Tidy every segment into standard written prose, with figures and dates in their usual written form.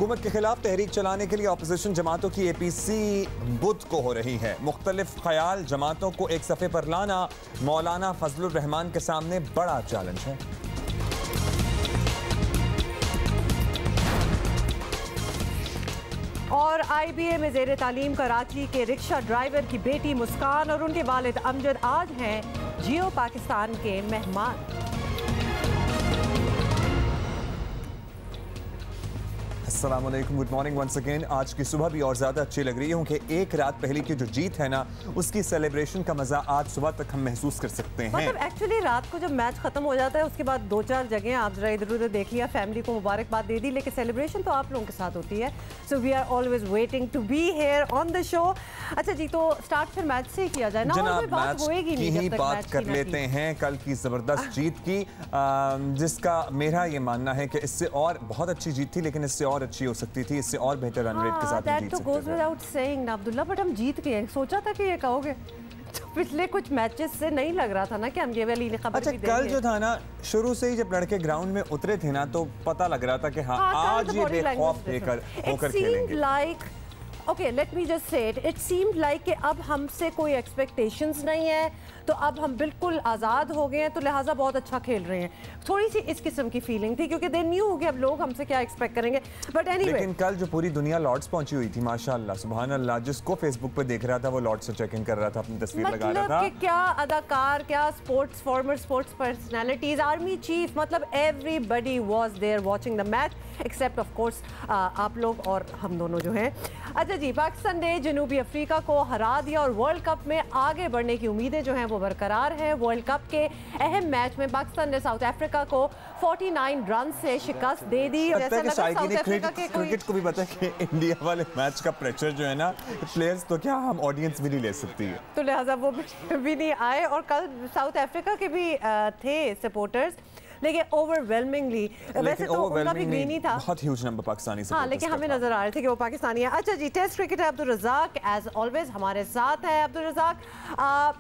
हुकूमत के खिलाफ तहरीक चलाने के लिए अपोजिशन जमातों की APC बुध को हो रही है। मुख्तलिफ ख्याल जमातों को एक सफ़े पर लाना मौलाना फजलुर रहमान के सामने बड़ा चैलेंज है। और IBA में ज़ेर तालीम कराची के रिक्शा ड्राइवर की बेटी मुस्कान और उनके वालिद अमजद आज हैं जियो पाकिस्तान के मेहमान। अस्सलाम वालेकुम, गुड मॉर्निंग वंस अगेन। आज की सुबह भी और ज़्यादा अच्छी लग रही है क्योंकि एक रात पहले की जो जीत है ना, उसकी सेलिब्रेशन का मज़ा आज सुबह तक हम महसूस कर सकते हैं। मतलब एक्चुअली रात को जब मैच खत्म हो जाता है उसके बाद 2-4 जगह आप जरा इधर उधर देख लिया, फैमिली को मुबारकबाद दे दी, लेकिन सेलिब्रेशन तो आप लोगों के साथ होती है। So we are always waiting to be here on the show. अच्छा जी, तो स्टार्ट फिर मैच से ही किया जाए ना, और कोई बात होएगी नहीं जब तक बात मैच कर लेते हैं कल की ज़बरदस्त जीत की, जिसका मेरा ये मानना है कि इससे और बहुत अच्छी जीत थी, लेकिन इससे और अच्छी हो सकती थी, इससे और बेहतर रन रेट के साथ जीत सकते थे। विदाउट सेइंग ना अब्दुल्ला, बट हम जीत गए। सोचा था कि ये कहोगे, तो पिछले कुछ मैचेस से नहीं लग रहा था ना कि हम ये वाली खबर अच्छा, कल जो था ना, शुरू से ही जब लड़के ग्राउंड में उतरे थे ना, तो पता लग रहा था कि हाँ आज ये बेखौफ होकर खेलेंगे। Okay, let me just say it seemed like कि अब हमसे कोई एक्सपेक्टेशंस नहीं है, तो अब हम बिल्कुल आज़ाद हो गए हैं, तो लिहाजा बहुत अच्छा खेल रहे हैं। थोड़ी सी इस किस्म की फीलिंग थी क्योंकि दे न्यू कि अब लोग हमसे क्या एक्सपेक्ट करेंगे। बट एनीवे, लेकिन कल जो पूरी दुनिया लॉर्ड्स पहुंची हुई थी, माशाअल्लाह सुभान अल्लाह, जिसको फेसबुक पे देख रहा था वो लॉर्ड्स से चेक इन कर रहा था, अपनी तस्वीर लगा रहा था। क्या अदाकार, क्या former sports personalities, army chief, मतलब everybody was there watching the match except of course आप लोग और हम दोनों जो हैं। अच्छा जी, पाकिस्तान ने जनूबी अफ्रीका को हरा दिया और वर्ल्ड कप में आगे बढ़ने की उम्मीदें जो हैं वो बरकरार हैं। वर्ल्ड कप के अहम मैच में पाकिस्तान ने साउथ अफ्रीका को 49 रन से शिकस्त दे दी। क्रिकेट को भी पता है कि इंडिया वाले मैच का प्रेशर जो है ना, प्लेयर्स तो क्या हम ऑडियंस भी नहीं ले सकती है, तो लिहाजा वो भी नहीं आए। और कल साउथ अफ्रीका के भी थे सपोर्टर्स, लेकिन ओवरवेलमिंगली वैसे तो उनका भी ग्रीन ही था, बहुत ह्यूज नंबर पाकिस्तानी सपोर्टर्स, हाँ, लेकिन हमें नजर आ रहे थे कि वो पाकिस्तानी है। अच्छा जी, टेस्ट क्रिकेट है, अब्दुल रज़ाक एज ऑलवेज हमारे साथ है। अब्दुल रज़ाक,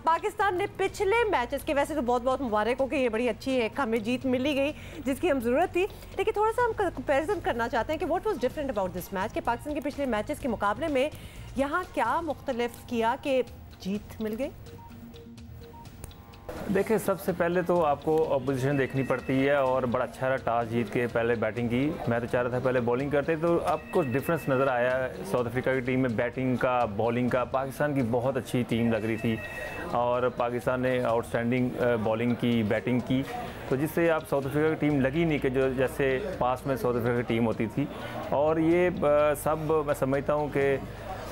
पाकिस्तान ने पिछले मैचेस के, वैसे तो बहुत बहुत मुबारक हो कि ये बड़ी अच्छी है, हमें जीत मिली गई जिसकी हम ज़रूरत थी, लेकिन थोड़ा सा हम कंपेरिजन करना चाहते हैं कि what was different about this match, कि पाकिस्तान के पिछले मैचेस के मुकाबले में यहाँ क्या मुख्तलिफ किया कि जीत मिल गई। देखिए, सबसे पहले तो आपको अपोजिशन देखनी पड़ती है, और बड़ा अच्छा रहा टॉस जीत के पहले बैटिंग की। मैं तो चाह रहा था पहले बॉलिंग करते, तो अब कुछ डिफरेंस नज़र आया साउथ अफ्रीका की टीम में बैटिंग का, बॉलिंग का। पाकिस्तान की बहुत अच्छी टीम लग रही थी और पाकिस्तान ने आउटस्टैंडिंग बॉलिंग की, बैटिंग की, तो जिससे आप साउथ अफ्रीका की टीम लगी नहीं कि जो जैसे पास में साउथ अफ्रीका की टीम होती थी। और ये सब मैं समझता हूँ कि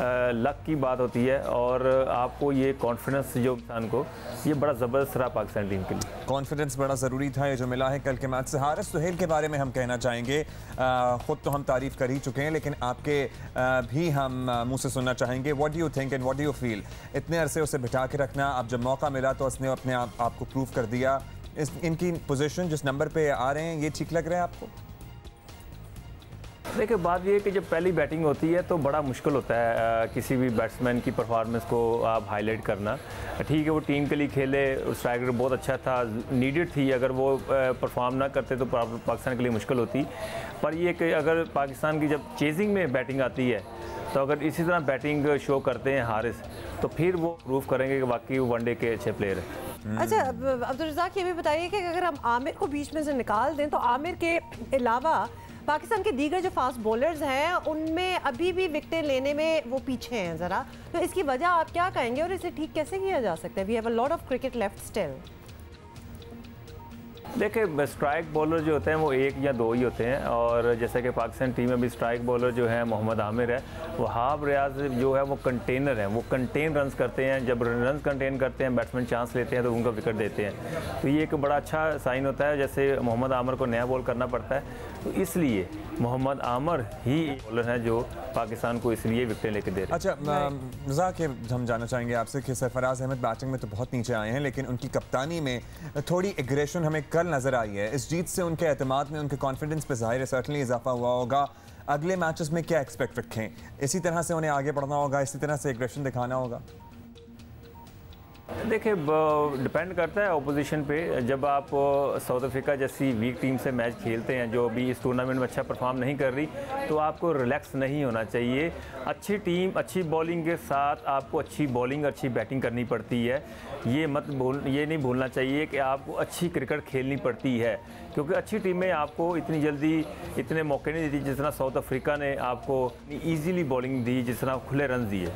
लक की बात होती है, और आपको ये कॉन्फिडेंस जो इंसान को, ये बड़ा ज़बरदस्त रहा पाकिस्तान टीम के लिए। कॉन्फिडेंस बड़ा ज़रूरी था, ये जो मिला है कल के मैच से। हारिस सुहेल के बारे में हम कहना चाहेंगे, ख़ुद तो हम तारीफ़ कर ही चुके हैं, लेकिन आपके भी हम मुंह से सुनना चाहेंगे। What do you think and what do you feel? इतने अरसे उसे बिठा के रखना, अब जब मौका मिला तो उसने अपने आप को प्रूव कर दिया। इनकी पोजीशन जिस नंबर पे आ रहे हैं, ये ठीक लग रहा है आपको? देखिए, बात ये है कि जब पहली बैटिंग होती है तो बड़ा मुश्किल होता है किसी भी बैट्समैन की परफॉर्मेंस को आप हाईलाइट करना। ठीक है, वो टीम के लिए खेले, स्ट्राइकर बहुत अच्छा था, नीडेड थी, अगर वो परफॉर्म ना करते तो पाकिस्तान के लिए मुश्किल होती। पर ये कि अगर पाकिस्तान की जब चेजिंग में बैटिंग आती है, तो अगर इसी तरह बैटिंग शो करते हैं हारिस, तो फिर वो प्रूव करेंगे कि वाकई वो वनडे के अच्छे प्लेयर हैं। अच्छा अब्दुल रज़ाक, ये भी बताइए कि अगर हम आमिर को बीच में से निकाल दें, तो आमिर के अलावा पाकिस्तान के दीगर जो फास्ट बॉलर्स हैं उनमें अभी भी विकेटें लेने में वो पीछे हैं ज़रा, तो इसकी वजह आप क्या कहेंगे और इसे ठीक कैसे किया जा सकता है? We have a lot of cricket left still. देखिए, स्ट्राइक बॉलर जो होते हैं वो एक या दो ही होते हैं, और जैसे कि पाकिस्तान टीम में भी स्ट्राइक बॉलर जो है मोहम्मद आमिर है, वहाब रियाज जो है वो कंटेनर हैं, वो कंटेन रन्स करते हैं। जब रन्स कंटेन करते हैं, बैट्समैन चांस लेते हैं तो उनका विकेट देते हैं, तो ये एक बड़ा अच्छा साइन होता है। जैसे मोहम्मद आमिर को नया बॉल करना पड़ता है, तो इसलिए मोहम्मद आमिर ही बॉलर हैं जो पाकिस्तान को इसलिए विकेटें लेके दे रहे हैं। अच्छा रज़ाक, हम जानना चाहेंगे आपसे कि सरफराज अहमद बैटिंग में तो बहुत नीचे आए हैं, लेकिन उनकी कप्तानी में थोड़ी एग्रेशन हमें कल नज़र आई है। इस जीत से उनके एतमाद में, उनके कॉन्फिडेंस पे ज़ाहिर है सर्टनली इजाफा हुआ होगा। अगले मैचेस में क्या एक्सपेक्ट रखें? इसी तरह से उन्हें आगे बढ़ना होगा, इसी तरह से एग्रेशन दिखाना होगा? देखिए डिपेंड करता है ऑपोजिशन पे। जब आप साउथ अफ्रीका जैसी वीक टीम से मैच खेलते हैं जो अभी इस टूर्नामेंट में अच्छा परफॉर्म नहीं कर रही, तो आपको रिलैक्स नहीं होना चाहिए। अच्छी टीम अच्छी बॉलिंग के साथ आपको अच्छी बॉलिंग अच्छी बैटिंग करनी पड़ती है। ये नहीं भूलना चाहिए कि आपको अच्छी क्रिकेट खेलनी पड़ती है, क्योंकि अच्छी टीमें आपको इतनी जल्दी इतने मौके नहीं देती जितना साउथ अफ्रीका ने आपको ईजीली बॉलिंग दी, जिस तरह खुले रन दिए।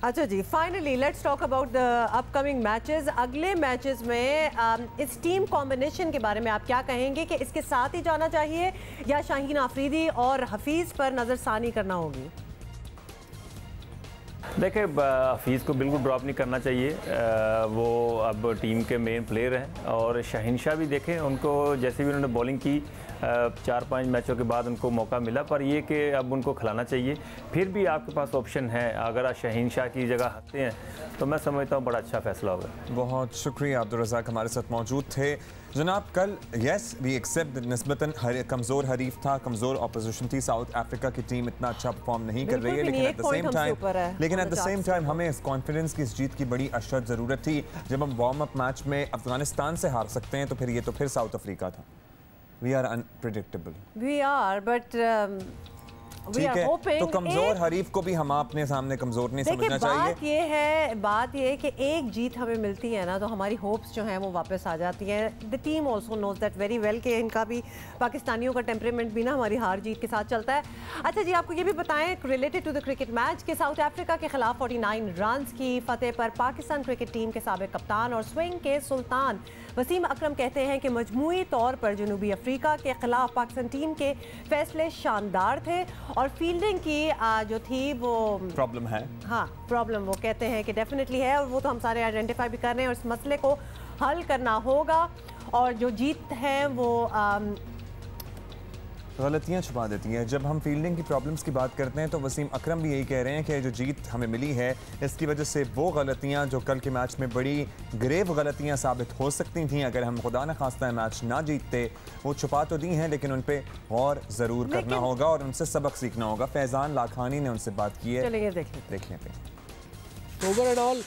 अच्छा जी, finally let's talk about the upcoming matches. अगले मैचेस में इस टीम कॉम्बिनेशन के बारे में आप क्या कहेंगे कि इसके साथ ही जाना चाहिए या शाहीन आफरीदी और हफीज़ पर नज़रसानी करना होगी? देखिए हफीज़ को बिल्कुल ड्रॉप नहीं करना चाहिए, वो अब टीम के मेन प्लेयर हैं। और शाहीन शाह भी देखें, उनको जैसे भी उन्होंने बॉलिंग की 4-5 मैचों के बाद उनको मौका मिला, पर ये कि अब उनको खिलाना चाहिए। फिर भी आपके पास ऑप्शन है, अगर आप शाहीन शाह की जगह हटते हैं तो मैं समझता हूँ बड़ा अच्छा फैसला होगा। बहुत शुक्रिया अब्दुल रज़ाक हमारे साथ मौजूद थे। जनाब कल यस वी एक्सेप्ट निस्बतन कमज़ोर हरीफ था, कमज़ोर अपोजिशन थी। साउथ अफ्रीका की टीम इतना अच्छा परफॉर्म नहीं कर रही है, लेकिन एट द सेम टाइम हमें इस कॉन्फिडेंस की इस जीत की बड़ी अशद ज़रूरत थी। जब हम वार्म अप मैच में अफगानिस्तान से हार सकते हैं तो फिर ये तो फिर साउथ अफ्रीका था। We are unpredictable, we are but ठीक है, तो कमजोर हरीफ को भी हम अपने सामने कमजोर नहीं समझना चाहिए। बात ये है कि एक जीत हमें मिलती है ना, तो हमारी होप्स जो हैं वो वापस आ जाती हैं। The team also knows that very well कि इनका भी, पाकिस्तानियों का टेम्परेमेंट भी ना हमारी हार जीत के साथ चलता है। अच्छा जी, आपको ये भी बताएं related to the cricket match के साउथ अफ्रीका के खिलाफ 49 रन की फतेह पर पाकिस्तान क्रिकेट टीम के साबिक कप्तान और स्विंग के सुल्तान वसीम अकरम कहते हैं कि मजमूई तौर पर जनूबी अफ्रीका के खिलाफ पाकिस्तान टीम के फैसले शानदार थे और फील्डिंग की जो थी वो प्रॉब्लम है। हाँ, प्रॉब्लम वो कहते हैं कि डेफिनेटली है, और वो तो हम सारे आइडेंटिफाई भी कर रहे हैं और इस मसले को हल करना होगा। और जो जीत है वो गलतियां छुपा देती हैं। जब हम फील्डिंग की प्रॉब्लम्स की बात करते हैं तो वसीम अकरम भी यही कह रहे हैं कि जो जीत हमें मिली है इसकी वजह से वो गलतियां जो कल के मैच में बड़ी ग्रेव गलतियां साबित हो सकती थी, अगर हम खुदा न खास्ता मैच ना जीतते, वो छुपा तो दी हैं लेकिन उन पर गौर ज़रूर करना होगा और उनसे सबक सीखना होगा। फैज़ान लाखानी ने उनसे बात की है, देखिए। ओवरऑल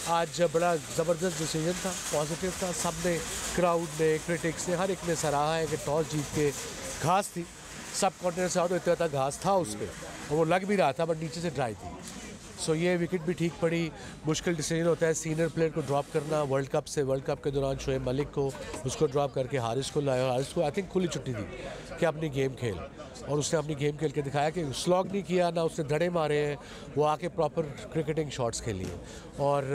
आज बड़ा ज़बरदस्त डिसीजन था, पॉजिटिव था। सब ने, क्राउड ने, क्रिटिक्स ने, हर एक ने सराहा है कि टॉस जीत के घास थी, सब कॉन्टिनेंट से तो इतना घास था उस पर और वो लग भी रहा था, बट नीचे से ड्राई थी। सो ये विकेट भी ठीक पड़ी। मुश्किल डिसीजन होता है सीनियर प्लेयर को ड्रॉप करना। वर्ल्ड कप के दौरान शोएब मलिक को उसको ड्रॉप करके हारिस को लाया। हारिस को आई थिंक खुली छुट्टी दी कि अपनी गेम खेल, और उसने अपनी गेम खेल के दिखाया कि स्लॉग नहीं किया, ना उसने धड़े मारे हैं, वो आके प्रॉपर क्रिकेटिंग शॉट्स खेली है। और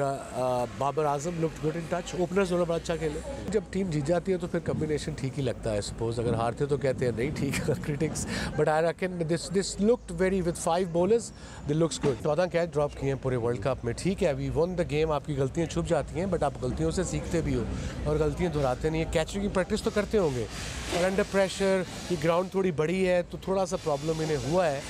Babar Azam look good in touch, openers दोनों बड़ा अच्छा खेले। जब टीम जीत जाती है तो फिर कम्बिनेशन ठीक ही लगता है। सपोज अगर हारते तो कहते हैं नहीं ठीक critics, but I reckon this looked very with 5 bowlers this looks good. 14 catch drop किए हैं पूरे वर्ल्ड कप में, ठीक है, वी वन द गेम। आपकी गलतियाँ छुप जाती हैं बट आप गलतियों से सीखते भी हो और गलतियाँ दोहराते नहीं है। कैचिंग की प्रैक्टिस तो करते होंगे और अंडर प्रेशर, ये ग्राउंड थोड़ी बड़ी है तो थोड़ा सा प्रॉब्लम इन्हें हुआ है,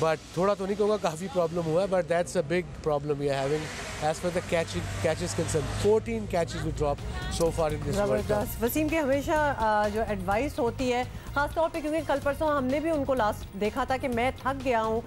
बट थोड़ा तो नहीं कहूँगा, काफ़ी प्रॉब्लम हुआ है, but that's a big problem we are having as per the catches concern. 14 catches we drop so far in this world cup. Wasim की हमेशा जो एडवाइस होती है, खासतौर पे क्योंकि कल परसों हमने भी उनको लास्ट देखा था कि मैं थक गया हूँ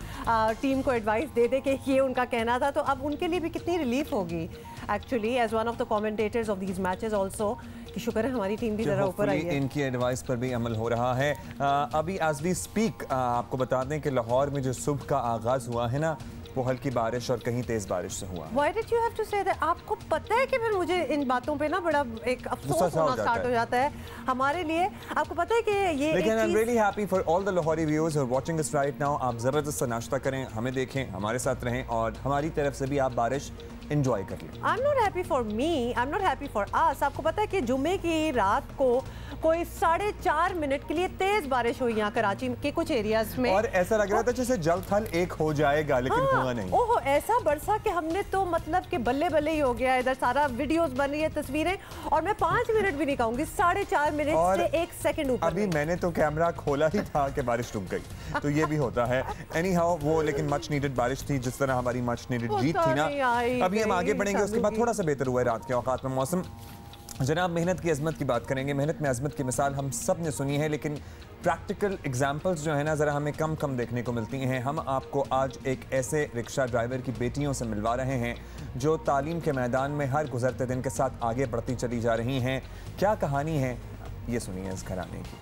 टीम को एडवाइस दे दे के, ये उनका कहना था, तो अब उनके लिए भी कितनी रिलीफ होगी actually as one of the commentators of these matches also, कि शुक्र है हमारी टीम भी जरा ऊपर आई है। इनकी एडवाइस पर भी अमल हो रहा है। अभी एज वी स्पीक आपको बता दें कि लाहौर में जो सुबह का आगाज हुआ है ना, वो हल्की बारिश और कहीं तेज बारिश से हुआ। Why did you have to say that? आपको पता है कि फिर मुझे इन बातों पे ना बड़ा एक अफसोस होना स्टार्ट हो जाता है हमारे लिए। आपको पता है कि ये लेकिन I am really happy for all the Lahori viewers who are watching us right now. आप जबरदस्त नाश्ता करें, हमें देखें, हमारे साथ रहें और हमारी तरफ से भी आप बारिश एंजॉय करिए। I am not happy for me, I am not happy for us. आपको पता है कि जुम्मे की रात को कोई 4.5 मिनट के लिए तेज बारिश हुई यहाँ कराची के कुछ एरियाज में, और ऐसा लग रहा था जैसे जल थल एक हो जाएगा, लेकिन हुआ नहीं। ओहो, ऐसा बरसा कि हमने तो मतलब कि बल्ले बल्ले ही हो गया। इधर सारा वीडियोस बन रही है, तस्वीरें, और मैं 5 मिनट भी नहीं कहूंगी, 4.5 मिनट से 1 सेकंड ऊपर। अभी मैंने तो कैमरा खोला ही था कि बारिश रुक गई, तो ये भी होता है। एनी हाउ वो लेकिन मच नीडेड बारिश थी, जिस तरह हमारी मच नीडेड जीत थी ना। अभी हम आगे बढ़ेंगे, उसके बाद थोड़ा सा बेहतर हुआ है रात के औकात में मौसम। जनाब मेहनत की अजमत की बात करेंगे। मेहनत में अजमत की मिसाल हम सब ने सुनी है, लेकिन प्रैक्टिकल एग्जाम्पल्स जो है ना ज़रा हमें कम कम देखने को मिलती हैं। हम आपको आज एक ऐसे रिक्शा ड्राइवर की बेटियों से मिलवा रहे हैं जो तालीम के मैदान में हर गुजरते दिन के साथ आगे बढ़ती चली जा रही हैं। क्या कहानी है ये सुनिए इस घराने की।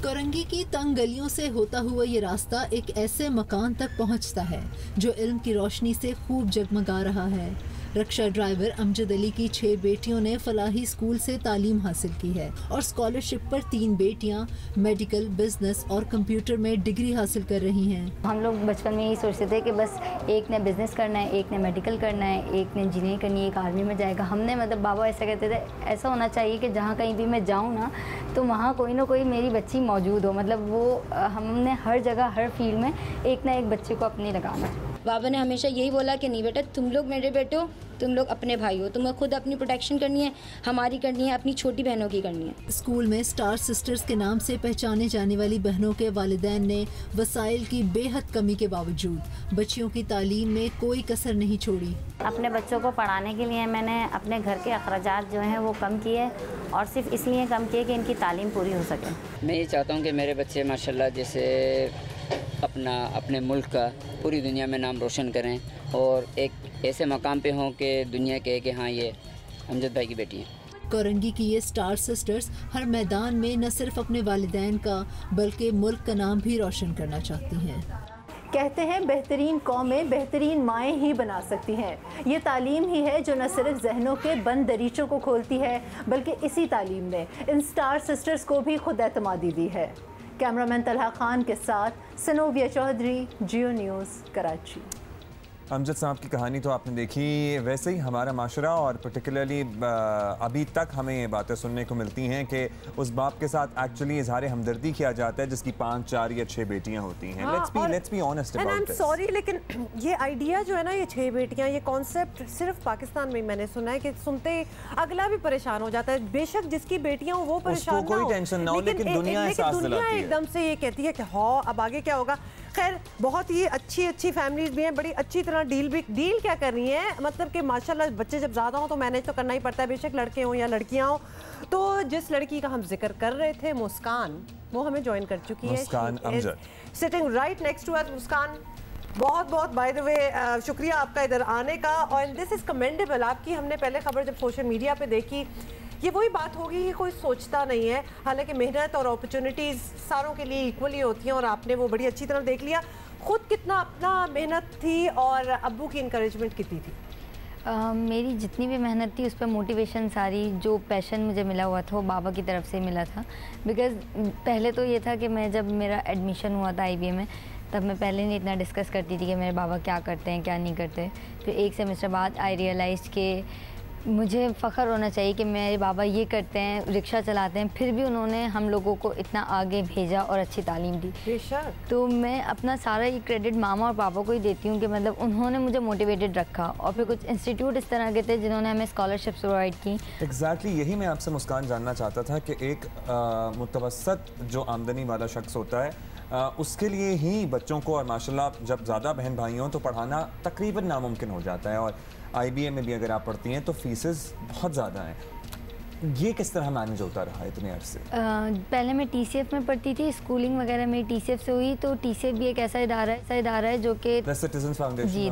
कोरंगी की तंग गलियों से होता हुआ ये रास्ता एक ऐसे मकान तक पहुंचता है जो इल्म की रोशनी से खूब जगमगा रहा है। रिक्शा ड्राइवर अमजद अली की 6 बेटियों ने फलाही स्कूल से तालीम हासिल की है और स्कॉलरशिप पर 3 बेटियां मेडिकल, बिजनेस और कंप्यूटर में डिग्री हासिल कर रही हैं। हम लोग बचपन में यही सोचते थे कि बस एक ने बिजनेस करना है, एक ने मेडिकल करना है, एक ने इंजीनियरिंग करनी है, एक आर्मी में जाएगा। हमने मतलब बाबा ऐसा कहते थे ऐसा होना चाहिए कि जहाँ कहीं भी मैं जाऊँ ना तो वहाँ कोई ना कोई मेरी बच्ची मौजूद हो। मतलब वो हमने हर जगह हर फील्ड में एक ना एक बच्चे को अपनी लगाना। बाबा ने हमेशा यही बोला कि नहीं बेटा, तुम लोग मेरे बेटे हो, तुम लोग अपने भाई हो, तुम्हें खुद अपनी प्रोटेक्शन करनी है, हमारी करनी है, अपनी छोटी बहनों की करनी है। स्कूल में स्टार सिस्टर्स के नाम से पहचाने जाने वाली बहनों के वालिदैन ने वसाइल की बेहद कमी के बावजूद बच्चियों की तालीम में कोई कसर नहीं छोड़ी। अपने बच्चों को पढ़ाने के लिए मैंने अपने घर के अखराजात जो हैं वो कम किए और सिर्फ इसलिए कम किए कि इनकी तालीम पूरी हो सके। मैं ये चाहता हूँ कि मेरे बच्चे माशाल्लाह जैसे अपने मुल्क का पूरी दुनिया में नाम रोशन करें और एक ऐसे मकाम पे हों कि दुनिया कहे कि हाँ ये अमजद भाई की बेटी है। कोरंगी की ये स्टार सिस्टर्स हर मैदान में न सिर्फ अपने वालिदैन का बल्कि मुल्क का नाम भी रोशन करना चाहती हैं। कहते हैं बेहतरीन कौमें बेहतरीन माएँ ही बना सकती हैं। ये तालीम ही है जो न सिर्फ जहनों के बंद दरीचों को खोलती है बल्कि इसी तालीम ने इन स्टार सिस्टर्स को भी खुद एतमादी दी है। कैमरामैन तलहा खान के साथ सनोविया चौधरी, जियो न्यूज़, कराची। अमजद साहब की कहानी तो आपने देखी। वैसे ही हमारा माशरा और पर्टिकुलरली अभी तक हमें ये बातें सुनने को मिलती हैं कि उस बाप के साथ एक्चुअली इजहार हमदर्दी किया जाता है जिसकी 5, 4 या 6 बेटियां होती हैं। Let's be honest about this. Sorry लेकिन ये आइडिया जो है ना, ये 6 बेटियां, ये कॉन्सेप्ट सिर्फ पाकिस्तान में मैंने सुना है कि सुनते अगला भी परेशान हो जाता है। बेशक जिसकी बेटियां हो वो परेशान कोई टेंशन ना हो, लेकिन दुनिया एकदम से ये कहती है कि हाँ अब आगे क्या होगा। खैर बहुत ही अच्छी फैमिलीज भी हैं, बड़ी अच्छी तरह डील क्या कर रही हैं। मतलब कि माशाल्लाह बच्चे जब ज़्यादा हों तो मैनेज तो करना ही पड़ता है, बेशक लड़के हों या लड़कियां हों। तो जिस लड़की का हम जिक्र कर रहे थे, मुस्कान, वो हमें ज्वाइन कर चुकी है। Muskan Amjad sitting right next to us. Muskan, बहुत बहुत बाय द वे शुक्रिया आपका इधर आने का और दिस इज़ कमेंडेबल। आपकी हमने पहले खबर जब सोशल मीडिया पे देखी, ये वही बात होगी कि कोई सोचता नहीं है, हालांकि मेहनत और अपॉर्चुनिटीज़ सारों के लिए इक्वली होती हैं और आपने वो बड़ी अच्छी तरह देख लिया। खुद कितना अपना मेहनत थी और अब्बू की इंकरेजमेंट कितनी थी? मेरी जितनी भी मेहनत थी उस पर मोटिवेशन सारी, जो पैशन मुझे मिला हुआ था वो बाबा की तरफ से मिला था। बिकॉज़ पहले तो ये था कि मैं जब मेरा एडमिशन हुआ था IBA में, तब मैं पहले नहीं इतना डिस्कस करती थी कि मेरे बाबा क्या करते हैं क्या नहीं करते। फिर एक सेमेस्टर बाद आई रियलाइज़ कि मुझे फ़ख्र होना चाहिए कि मेरे बाबा ये करते हैं, रिक्शा चलाते हैं, फिर भी उन्होंने हम लोगों को इतना आगे भेजा और अच्छी तालीम दी। बेशक। तो मैं अपना सारा ये क्रेडिट मामा और पापा को ही देती हूँ कि मतलब उन्होंने मुझे मोटिवेटेड रखा। और फिर कुछ इंस्टीट्यूट इस तरह के थे जिन्होंने हमें स्कॉलरशिप्स प्रोवाइड की। एग्जैक्टली यही मैं आपसे मुस्कान जानना चाहता था कि एक मुतवसत जो आमदनी वाला शख्स होता है उसके लिए ही बच्चों को, और माशाल्लाह जब ज़्यादा बहन भाई हों तो पढ़ाना तकरीबन नामुमकिन हो जाता है। और IBA में भी अगर आप पढ़ती हैं तो फीसेस बहुत ज़्यादा हैं। ये किस तरह मैनेज होता रहा इतने अरसे? पहले मैं TCF में पढ़ती थी, स्कूलिंग वगैरह मेरी TCF से हुई। तो TCF भी एक ऐसा इदारा है जो कि द सिटीजन्स फाउंडेशन। जी,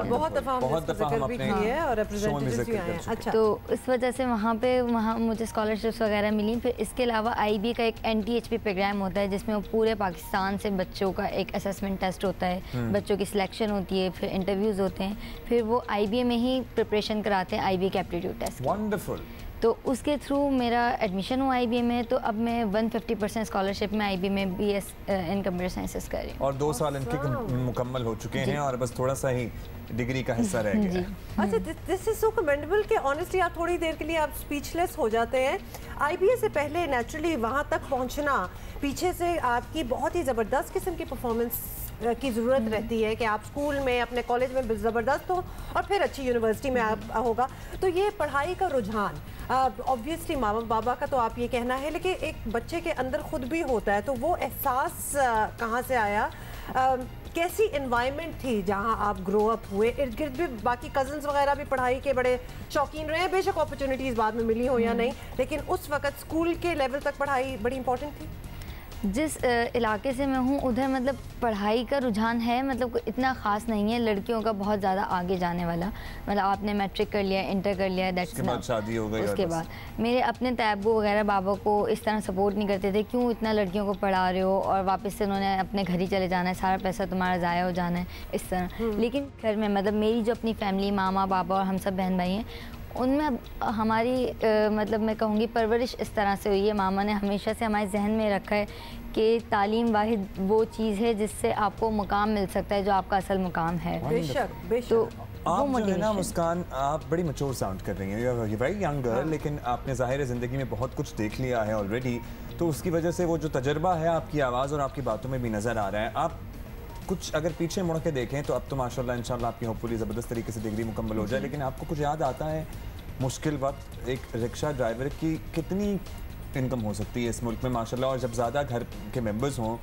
बहुत दफ़ा भी की है और रिप्रेजेंटेटिव्स भी आए हैं। अच्छा, तो इस वजह से वहाँ मुझे स्कॉलरशिप्स वगैरह मिली। फिर इसके अलावा IBA का एक NTHP प्रोग्राम होता है जिसमें वो पूरे पाकिस्तान से बच्चों का एक असेसमेंट टेस्ट होता है, बच्चों की सिलेक्शन होती है, फिर इंटरव्यूज़ होते हैं, फिर वो IBA में ही प्रिपरेशन कराते हैं IBA के एप्टीट्यूड टेस्ट। वंडरफुल। तो उसके थ्रू मेरा एडमिशन हुआ IBA में। तो अब मैं 150% स्कॉलरशिप में IBA में BS इन कंप्यूटर साइंसेस कर रही हूँ। और 2 साल इनके मुकम्मल हो चुके हैं और बस थोड़ा सा ही डिग्री का हिस्सा रह गया। अच्छा, दिस इज सो कमेंडेबल कि ऑनेस्टली आप थोड़ी देर के लिए आप स्पीचलेस हो जाते हैं। IBA से पहले नेचुरली वहाँ तक पहुँचना, पीछे से आपकी बहुत ही ज़बरदस्त किस्म की परफॉर्मेंस की ज़रूरत रहती है कि आप स्कूल में, अपने कॉलेज में ज़बरदस्त हो और फिर अच्छी यूनिवर्सिटी में आप होगा। तो ये पढ़ाई का रुझान ऑब्वियसली मामा बाबा का तो आप ये कहना है, लेकिन एक बच्चे के अंदर खुद भी होता है। तो वो एहसास कहाँ से आया? कैसी एनवायरनमेंट थी जहाँ आप ग्रो अप हुए? इर्द गिर्द भी बाकी कजन्स वगैरह भी पढ़ाई के बड़े शौकीन रहे हैं, बेशक अपॉर्चुनिटीज़ बाद में मिली हो या नहीं, लेकिन उस वक्त स्कूल के लेवल तक पढ़ाई बड़ी इंपॉर्टेंट थी। जिस इलाके से मैं हूँ उधर मतलब पढ़ाई का रुझान है, मतलब इतना ख़ास नहीं है लड़कियों का बहुत ज़्यादा आगे जाने वाला। मतलब आपने मैट्रिक कर लिया, इंटर कर लिया, दैट्स उसके बाद शादी हो गई, उसके बाद मेरे अपने तैबू वगैरह बाबा को इस तरह सपोर्ट नहीं करते थे, क्यों इतना लड़कियों को पढ़ा रहे हो और वापस से उन्होंने अपने घर ही चले जाना है, सारा पैसा तुम्हारा ज़ाया हो जाना है, इस तरह। लेकिन घर में मतलब मेरी जो अपनी फैमिली, मामा पापा और हम सब बहन भाई हैं, उनमें हमारी मतलब मैं कहूँगी परवरिश इस तरह से हुई है। मामा ने हमेशा से हमारे जहन में रखा है कि तालीम वाहिद वो चीज़ है जिससे आपको मुकाम मिल सकता है जो आपका असल मुकाम है। बेशक बेशक। तो आप जो है ना मुस्कान, आप बड़ी मैच्योर साउंड कर रही हैं, you are very young girl, लेकिन आपने ज़ाहिर ज़िंदगी में बहुत कुछ देख लिया है ऑलरेडी, तो उसकी वजह से वो जो तजर्बा है आपकी आवाज़ और आपकी बातों में भी नज़र आ रहा है। आप कुछ अगर पीछे मुड़ के देखें तो अब तो माशाल्लाह इंशाल्लाह आपकी होपफुली ज़बरदस्त तरीके से डिग्री मुकम्मल हो जाए, लेकिन आपको कुछ याद आता है मुश्किल वक्त एक रिक्शा ड्राइवर की कितनी इनकम हो सकती है इस मुल्क में माशाल्लाह, और जब ज़्यादा घर के मेंबर्स हों,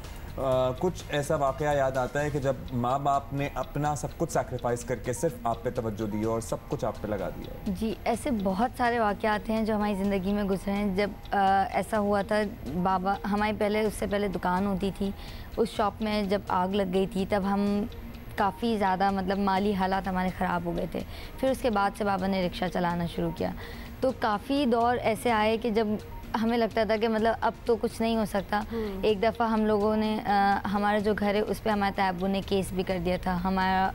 कुछ ऐसा वाक़या याद आता है कि जब माँ बाप ने अपना सब कुछ सैक्रिफाइस करके सिर्फ आप पे तवज्जो दी और सब कुछ आप पे लगा दिया? जी, ऐसे बहुत सारे वाक़यात हैं जो हमारी ज़िंदगी में गुजरे हैं। जब ऐसा हुआ था, बाबा हमारी पहले उससे पहले दुकान होती थी, उस शॉप में जब आग लग गई थी तब हम काफ़ी ज़्यादा मतलब माली हालात हमारे ख़राब हो गए थे। फिर उसके बाद से बाबा ने रिक्शा चलाना शुरू किया, तो काफ़ी दौर ऐसे आए कि जब हमें लगता था कि मतलब अब तो कुछ नहीं हो सकता। एक दफ़ा हम लोगों ने हमारा जो घर है उस पर हमारे तैबू ने केस भी कर दिया था,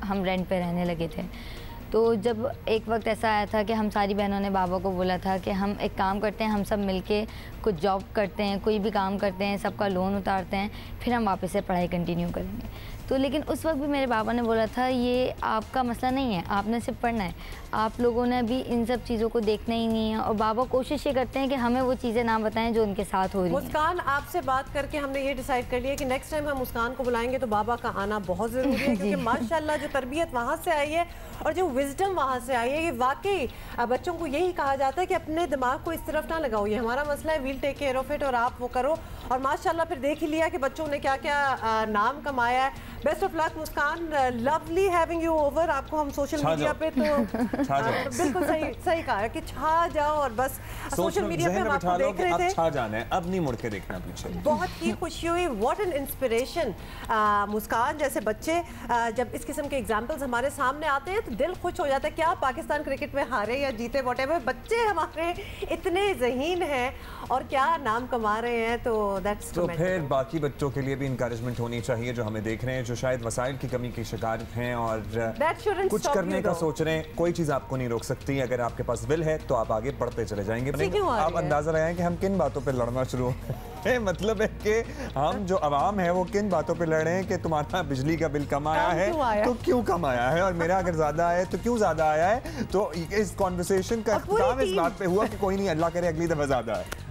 हम रेंट पे रहने लगे थे। तो जब एक वक्त ऐसा आया था कि हम सारी बहनों ने बाबा को बोला था कि हम एक काम करते हैं, हम सब मिलके कुछ जॉब करते हैं, कोई भी काम करते हैं, सबका लोन उतारते हैं, फिर हम वापस से पढ़ाई कंटिन्यू करेंगे। तो लेकिन उस वक्त भी मेरे बाबा ने बोला था ये आपका मसला नहीं है, आपने सिर्फ पढ़ना है, आप लोगों ने अभी इन सब चीज़ों को देखना ही नहीं है। और बाबा कोशिश ये करते हैं कि हमें वो चीज़ें ना बताएं जो उनके साथ हो रही हैं। मुस्कान, आपसे बात करके हमने ये डिसाइड कर लिया कि नेक्स्ट टाइम हम मुस्कान को बुलाएंगे तो बाबा का आना बहुत ज़रूरी है, क्योंकि माशाल्लाह जो तरबियत वहाँ से आई है और जो विजडम वहाँ से आई है, ये वाकई बच्चों को यही कहा जाता है कि अपने दिमाग को इस तरफ ना लगाओ, ये हमारा मसला है, we'll take care of it, और आप वो करो। और माशाल्लाह फिर देख ही लिया कि बच्चों ने क्या क्या नाम कमाया है। Best of luck Muskan, lovely having you over. आपको हम सोशल मीडिया पे तो बिल्कुल सही कहा है कि छा जाओ, और बस सोशल मीडिया पे हम आपको देख रहे थे, छा जाना है, अब नहीं मुड़ के देखना पीछे। बहुत ही खुशी हुई, व्हाट एन इंस्पिरेशन। मुस्कान जैसे बच्चे जब इस किस्म के एग्जाम्पल्स हमारे सामने आते हैं तो दिल खुश हो जाता है। क्या पाकिस्तान क्रिकेट में हारे या जीते व्हाटएवर, बच्चे हमारे इतने ज़हीन हैं और क्या नाम कमा रहे हैं, तो दैट्स तो फिर बाकी बच्चों के लिए भी इंकरेजमेंट होनी चाहिए जो हमें देख रहे हैं, जो शायद वसाइल की कमी की शिकार हैं और कुछ करने का सोच रहे हैं। कोई चीज़ आपको नहीं रोक सकती, अगर आपके पास विल है तो आप आगे बढ़ते चले जाएंगे। आप अंदाजा लगाएं कि हम किन बातों पे लड़ना शुरू है। मतलब है कि हम जो अवाम है वो किन बातों पे लड़ रहे हैं कि तुम्हारा बिजली का बिल कम आया है तो क्यों कम आया है, और मेरा अगर ज्यादा आया है तो क्यों ज्यादा आया है। तो इस कॉन्वर्सेशन का इख्तिताम इस बात पे हुआ कि कोई नहीं, अल्लाह करे अगली दफा ज्यादा है।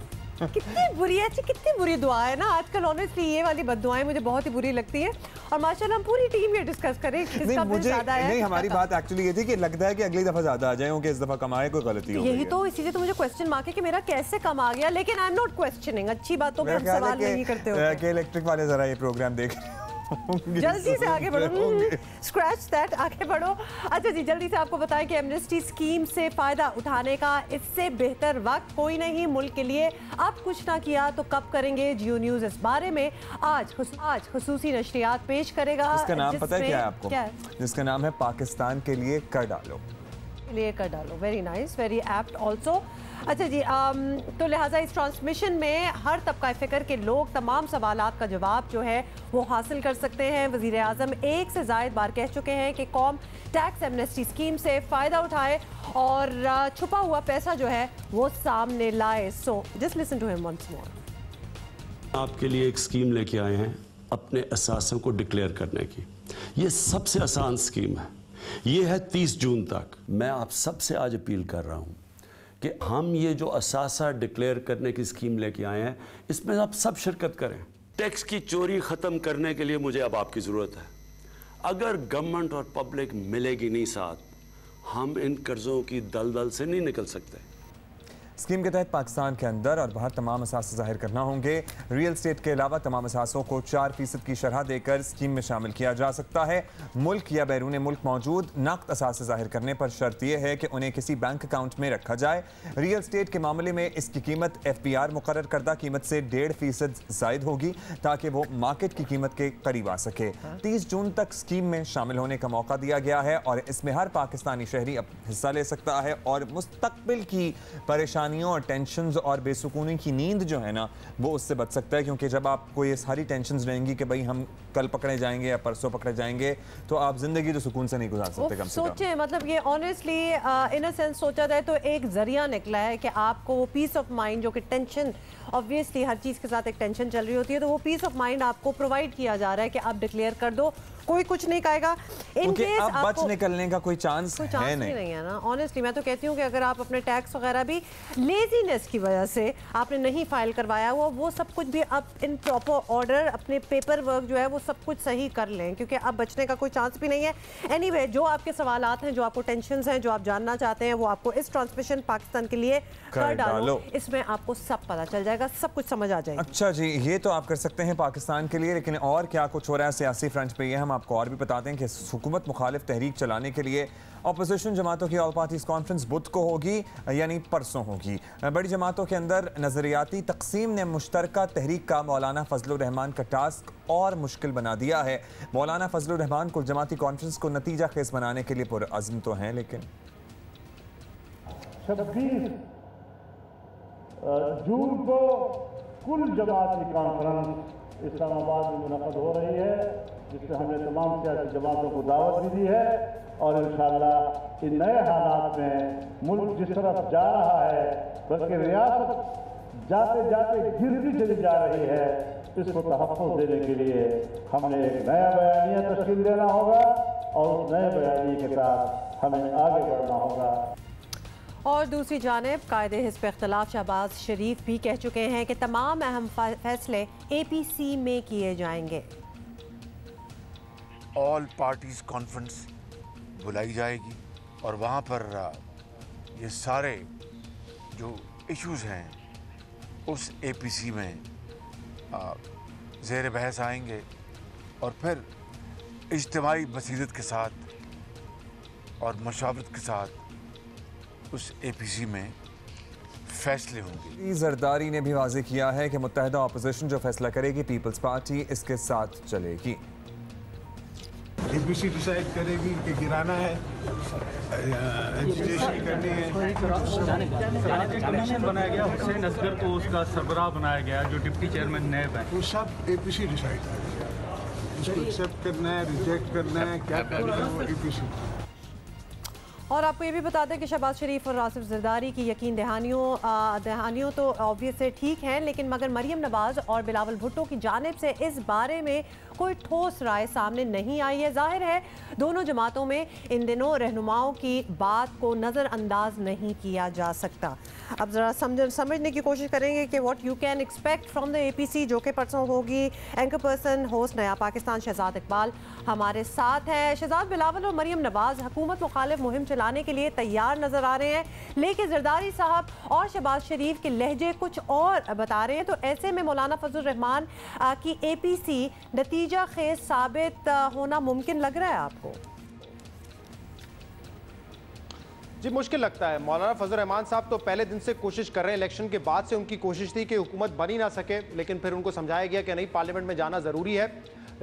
कितनी बुरी है, कितनी बुरी दुआ है ना आजकल। ऑनेस्टली ये वाली बददुआएं मुझे बहुत ही बुरी लगती है, और माशाल्लाह हम पूरी टीम ये डिस्कस करें किसका बिल ज्यादा है। नहीं, हमारी बात एक्चुअली ये थी कि लगता है कि अगली दफा ज्यादा आ जाए, क्योंकि इस दफा कमाए कोई गलती हो गई है। यही तो, इसीलिए तो मुझे क्वेश्चन मार्क है कि मेरा कैसे कम आ गया, लेकिन आई एम नॉट क्वेश्चनिंग। अच्छी बातों पे हम सवाल नहीं करते हो कि इलेक्ट्रिक वाले जरा ये प्रोग्राम देख जल्दी से आगे बढ़ो, स्क्रैच दैट, आगे बढ़ो। अच्छा जी, जल्दी से आपको बताएं कि एमनेस्टी स्कीम से फ़ायदा उठाने का इससे बेहतर वक्त कोई नहीं मुल्क के लिए। अब कुछ ना किया तो कब करेंगे? जियो न्यूज़ इस बारे में आज खुसूसी नशरियात पेश करेगा। इसका नाम पता है क्या है आपको? जिसका नाम है पाकिस्तान के लिए कर डालो। Very nice, very apt also. अच्छा जी, तो लिहाजा इस ट्रांसमिशन में हर तबका फ़िक्र के लोग तमाम सवालात का जवाब जो है वो हासिल कर सकते हैं। वज़ीर आज़म एक से ज़ायद बार कह चुके हैं कि कौम टैक्स एमनेस्टी स्कीम से फ़ायदा उठाए और छुपा हुआ पैसा जो है वो सामने लाए। So just listen to him once more. आपके लिए एक स्कीम लेके आए हैं अपने असासों को डिक्लेयर करने की। ये सबसे आसान स्कीम है, ये है 30 जून तक। मैं आप सबसे आज अपील कर रहा हूँ कि हम ये जो असासा डिक्लेयर करने की स्कीम लेके आए हैं इसमें आप सब शिरकत करें। टैक्स की चोरी ख़त्म करने के लिए मुझे अब आपकी ज़रूरत है। अगर गवर्नमेंट और पब्लिक मिलेगी नहीं साथ, हम इन कर्ज़ों की दलदल से नहीं निकल सकते। स्कीम के तहत पाकिस्तान के अंदर और बाहर तमाम असासे ज़ाहिर करना होंगे। रियल स्टेट के अलावा तमाम असासों को 4% की शरह देकर स्कीम में शामिल किया जा सकता है। मुल्क या बैरून मुल्क मौजूद नक़द असासे ज़ाहिर करने पर शर्त यह है कि उन्हें किसी बैंक अकाउंट में रखा जाए। रियल स्टेट के मामले में इसकी कीमत FPR मुकर्रर करदा कीमत से 1.5% ज़ायद होगी ताकि वो मार्केट की कीमत के करीब आ सके। 30 जून तक स्कीम में शामिल होने का मौका दिया गया है और इसमें हर पाकिस्तानी शहरी हिस्सा ले सकता है और मुस्तकबिल की परेशानियों और टेंशन्स और बेसुकूनी की नींद जो है ना वो उससे बच सकता है, क्योंकि जब आपको ये सारी टेंशन्स रहेंगी कि भाई हम कल पकड़े जाएंगे या परसों पकड़े जाएंगे तो आप जिंदगी तो सुकून से नहीं गुजार सकते। कम से कम सोचें, मतलब ये ऑनेस्टली इन अ सेंस सोचा जाए तो एक जरिया निकला है कि आपको वो पीस ऑफ माइंड, जो कि टेंशन ऑब्वियसली हर चीज़ के साथ एक टेंशन चल रही होती है, तो वो पीस ऑफ माइंड आपको प्रोवाइड किया जा रहा है कि आप डिक्लेयर कर दो, कोई कुछ नहीं कहेगा। इन केस आप बच निकलने का कोई चांस नहीं है ना। ऑनेस्टली मैं तो कहती हूँ कि अगर आप अपने टैक्स वगैरह भी लेजीनेस की वजह से आपने नहीं फाइल करवाया हुआ, वो सब कुछ भी अब इन प्रॉपर ऑर्डर अपने पेपर वर्क जो है वो सब कुछ सही कर लें, क्योंकि अब बचने का कोई चांस भी नहीं है। एनीवे, जो आपके सवालात हैं, जो आपको टेंशन्स हैं, जो आप जानना चाहते हैं, वो आपको इस ट्रांसमिशन पाकिस्तान के लिए कर डालो। इसमें आपको सब पता चल जाएगा, सब कुछ समझ आ जाएगा। अच्छा जी, ये तो आप कर सकते हैं पाकिस्तान के लिए, लेकिन और क्या कुछ हो रहा है सियासी फ्रंट पे, ये हम आपको और भी बताते हैं कि हुकूमत मुखालिफ तहरीक चलाने के लिए अपोजिशन जमातों की ऑल पार्टीज कॉन्फ्रेंस बुध को होगी, यानी परसों होगी। बड़ी जमातों के अंदर नजरियाती तकसीम ने मुश्तरका तहरीक का मौलाना फजलुर रहमान का टास्क और मुश्किल बना दिया है। मौलाना फजलुर रहमान कुल जमाती कॉन्फ्रेंस को नतीजा खेज बनाने के लिए पुरअज़्म तो हैं, लेकिन 26 जून को कुल जमाती कॉन्फ्रेंस इस्लामाबाद में मुनक़द हो रही है, जिससे हमने तमाम सियासी जमातों को दावत भी दी है और इंशाअल्लाह इन नए हालात में मुल्क जिस तरफ जा रहा है, बल्कि रियासत जाते जाते गिरती चली जा रही है, इसको तहफ़्फ़ुज़ देने के लिए हमने एक नया बयानिया तश्कील देना होगा और उस नए बयानिए के साथ हमें आगे बढ़ना होगा। और दूसरी जानिब कायदे हिज़्ब इख्तिलाफ शहबाज शरीफ भी कह चुके हैं कि तमाम अहम फैसले APC में किए जाएंगे। ऑल पार्टीज कॉन्फ्रेंस बुलाई जाएगी और वहाँ पर ये सारे जो इश्यूज़ हैं उस APC में ज़ेर बहस आएंगे और फिर इज्तिमाई बसीरत के साथ और मशावरत के साथ उस APC में फैसले होंगे। जरदारी ने भी वाज़ेह किया है कि मुत्तहिदा अपोजिशन जो फैसला करेगी पीपल्स पार्टी इसके साथ चलेगी। APC डिसाइड करेगी कि गिराना है, एजुकेशन करनी है। कमीशन बनाया गया, हुसैन असगर को उसका सरबराह बनाया गया, जो डिप्टी चेयरमैन नैब है। वो सब APC डिसाइड करेगी, उसको एक्सेप्ट करना है, रिजेक्ट करना है, क्या करना है वो APC। और आपको ये भी बता दें कि शहबाज शरीफ और आसिफ जरदारी की यकीन दहानियों तो ऑब्वियस से ठीक हैं, लेकिन मगर मरियम नवाज और बिलावल भुट्टो की जानिब से इस बारे में कोई ठोस राय सामने नहीं आई है। जाहिर है दोनों जमातों में इन दिनों रहनुमाओं की बात को नज़रअंदाज नहीं किया जा सकता। अब ज़रा समझने की कोशिश करेंगे कि what you can expect from the APC, जो कि परसों होगी। एंकर पर्सन होस्ट नया पाकिस्तान शहजाद इकबाल हमारे साथ हैं। शहजाद, बिलावल और मरियम नवाज हुकूमत मुखालिफ मुहिम चलाने के लिए तैयार नजर आ रहे हैं, लेकिन जरदारी साहब और शहबाज शरीफ के लहजे कुछ और बता रहे हैं। तो ऐसे में मौलाना फजलुर रहमान की APC नतीजा खेज साबित होना मुमकिन लग रहा है आपको? जी, मुश्किल लगता है। मौलाना फजलुर रहमान साहब तो पहले दिन से कोशिश कर रहे हैं, इलेक्शन के बाद से उनकी कोशिश थी कि हुकूमत बन ही ना सके, लेकिन फिर उनको समझाया गया कि नहीं, पार्लियामेंट में जाना ज़रूरी है।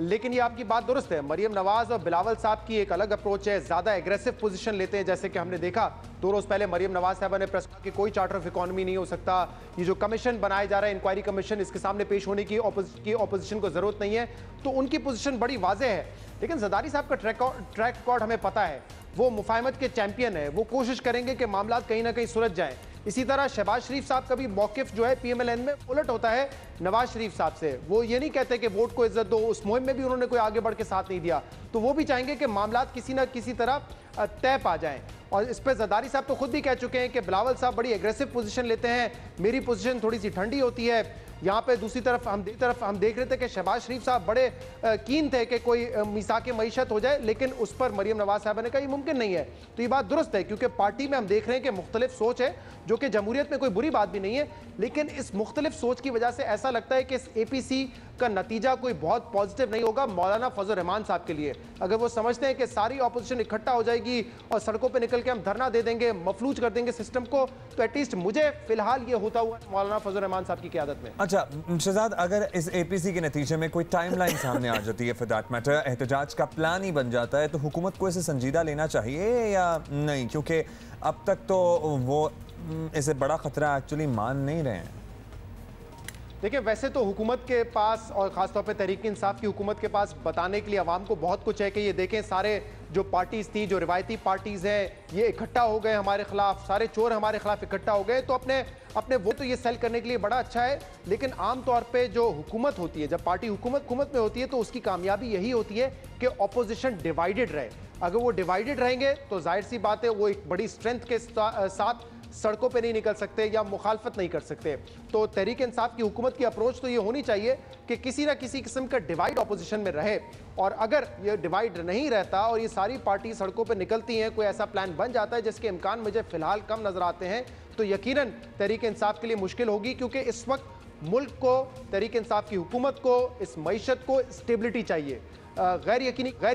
लेकिन ये आपकी बात दुरुस्त है, मरियम नवाज और बिलावल साहब की एक अलग अप्रोच है, ज़्यादा एग्रेसिव पोजीशन लेते हैं। जैसे कि हमने देखा 2 रोज़ पहले मरियम नवाज साहब ने प्रेस कि कोई चार्टर ऑफ इकोनॉमी नहीं हो सकता, ये जो कमीशन बनाया जा रहा है इंक्वायरी कमीशन, इसके सामने पेश होने की ऑपोजिशन को ज़रूरत नहीं है, तो उनकी पोजीशन बड़ी वाज़ेह है। लेकिन जरदारी साहब का ट्रैक रिकॉर्ड हमें पता है, वो मुफाहमत के चैंपियन है, वो कोशिश करेंगे कि मामला कहीं ना कहीं सुलझ जाए। इसी तरह शहबाज शरीफ साहब का भी मौक़िफ़ जो है PMLN में उलट होता है नवाज शरीफ साहब से। वो ये नहीं कहते कि वोट को इज्जत दो, उस मुहिम में भी उन्होंने कोई आगे बढ़ के साथ नहीं दिया, तो वो भी चाहेंगे कि मामला किसी न किसी तरह तय पा जाएं। और इस पर जरदारी साहब तो खुद भी कह चुके हैं कि बिलावल साहब बड़ी एग्रेसिव पोजीशन लेते हैं, मेरी पोजीशन थोड़ी सी ठंडी होती है। यहाँ पे दूसरी तरफ हम देख रहे थे कि शहबाज शरीफ साहब बड़े कीन थे कि कोई मिसाक मईशत हो जाए, लेकिन उस पर मरियम नवाज साहबा ने कहा ये मुमकिन नहीं है। तो ये बात दुरुस्त है, क्योंकि पार्टी में हम देख रहे हैं कि मुख्तलिफ सोच है, जो कि जमहूरियत में कोई बुरी बात भी नहीं है, लेकिन इस मुख्तलिफ सोच की वजह से ऐसा लगता है कि इस APC का नतीजा कोई बहुत पॉजिटिव नहीं होगा मौलाना फजल रहमान साहब के लिए। अगर वो समझते हैं कि सारी ऑपोजिशन इकट्ठा हो जाएगी और सड़कों पे निकल के हम धरना दे देंगे, मफलूज कर देंगे सिस्टम को, तो एटलीस्ट मुझे फिलहाल ये होता हुआ मौलाना फजल रहमान साहब की क़यादत में। अच्छा शहजाद, अगर इस APC के नतीजे में कोई टाइमलाइन सामने आ जाती है, फॉर दैट मैटर एहतजाज का प्लान ही बन जाता है, तो हुकूमत को इसे संजीदा लेना चाहिए या नहीं? क्योंकि अब तक तो वो इसे बड़ा खतरा एक्चुअली मान नहीं रहे हैं। देखिए, वैसे तो हुकूमत के पास और ख़ासतौर पे तहरीक इंसाफ की हुकूमत के पास बताने के लिए आवाम को बहुत कुछ है कि ये देखें सारे जो पार्टीज़ थी, जो रिवायती पार्टीज़ हैं, ये इकट्ठा हो गए हमारे खिलाफ, सारे चोर हमारे खिलाफ इकट्ठा हो गए, तो अपने वो तो ये सेल करने के लिए बड़ा अच्छा है। लेकिन आम तौर पे जो हुकूमत होती है, जब पार्टी हुकूमत में होती है, तो उसकी कामयाबी यही होती है कि अपोजिशन डिवाइडेड रहे। अगर वो डिवाइडेड रहेंगे तो जाहिर सी बात है वो एक बड़ी स्ट्रेंथ के साथ सड़कों पे नहीं निकल सकते या मुखालफत नहीं कर सकते। तो तहरीक इंसाफ की हुकूमत की अप्रोच तो ये होनी चाहिए कि किसी ना किसी किस्म का डिवाइड अपोजिशन में रहे, और अगर ये डिवाइड नहीं रहता और ये सारी पार्टी सड़कों पे निकलती हैं, कोई ऐसा प्लान बन जाता है जिसके इम्कान मुझे फ़िलहाल कम नज़र आते हैं, तो यकीनन तहरीक इंसाफ के लिए मुश्किल होगी, क्योंकि इस वक्त मुल्क को, तहरीक इंसाफ की हुकूमत को, इस मईशत को स्टेबिलिटी चाहिए। गैर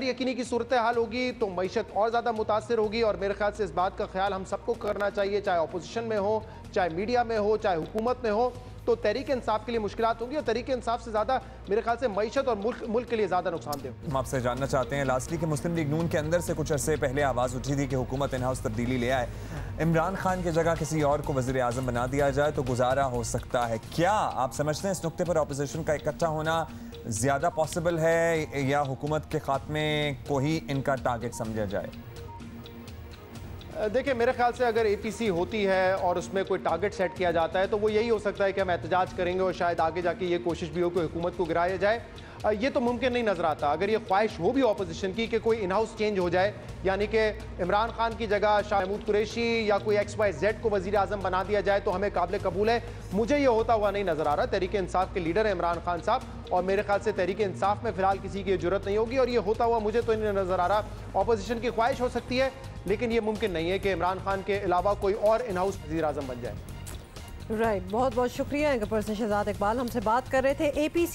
यकीनी की सूरत हाल होगी तो मईशत और ज़्यादा मुतासर होगी, और मेरे ख्याल से इस बात का ख्याल हम सबको करना चाहिए, चाहे अपोजिशन में हो, चाहे मीडिया में हो, चाहे हुकूमत में हो। तो तहरीक इंसाफ के लिए मुश्किलात होंगी, और तहरीक इंसाफ से ज़्यादा मेरे ख्याल से मईशत और मुल्क के लिए ज़्यादा नुकसानदेह। हम आपसे जानना चाहते हैं लास्टली कि मुस्लिम लीग नून के अंदर से कुछ अरसे पहले आवाज़ उठी थी कि हुकूमत इन हाउस तब्दीली ले आए, इमरान खान की जगह किसी और को वज़ीर आज़म बना दिया जाए तो गुजारा हो सकता है। क्या आप समझते हैं इस नुक्ते पर अपोजिशन का इकट्ठा होना ज़्यादा पॉसिबल है, या हुकूमत के खात्मे को ही इनका टारगेट समझा जाए? देखिए, मेरे ख्याल से अगर APC होती है और उसमें कोई टारगेट सेट किया जाता है तो वो यही हो सकता है कि हम एहतजाज करेंगे और शायद आगे जाके ये कोशिश भी हो कि हुकूमत को गिराया जाए। ये तो मुमकिन नहीं नज़र आता। अगर ये ख्वाहिश हो भी अपोजिशन की कि कोई इन हाउस चेंज हो जाए, यानी कि इमरान खान की जगह शाह महमूद कुरैशी या कोई XYZ को वज़ीर आज़म बना दिया जाए तो हमें काबिल कबूल है। मुझे ये होता हुआ नहीं नज़र आ रहा। तहरीक इंसाफ के लीडर है इमरान खान साहब, और मेरे ख्याल से तहरीक इंसाफ में फ़िलहाल किसी की जरूरत नहीं होगी, और ये होता हुआ मुझे तो नहीं नज़र आ रहा। अपोजिशन की ख्वाहिश हो सकती है, लेकिन ये मुमकिन नहीं है कि इमरान खान के अलावा कोई और इन हाउस वज़ीर आज़म बन जाए। राइट, बहुत बहुत शुक्रिया। इनका पर्सन शहजाद इकबाल हमसे बात कर रहे थे। APC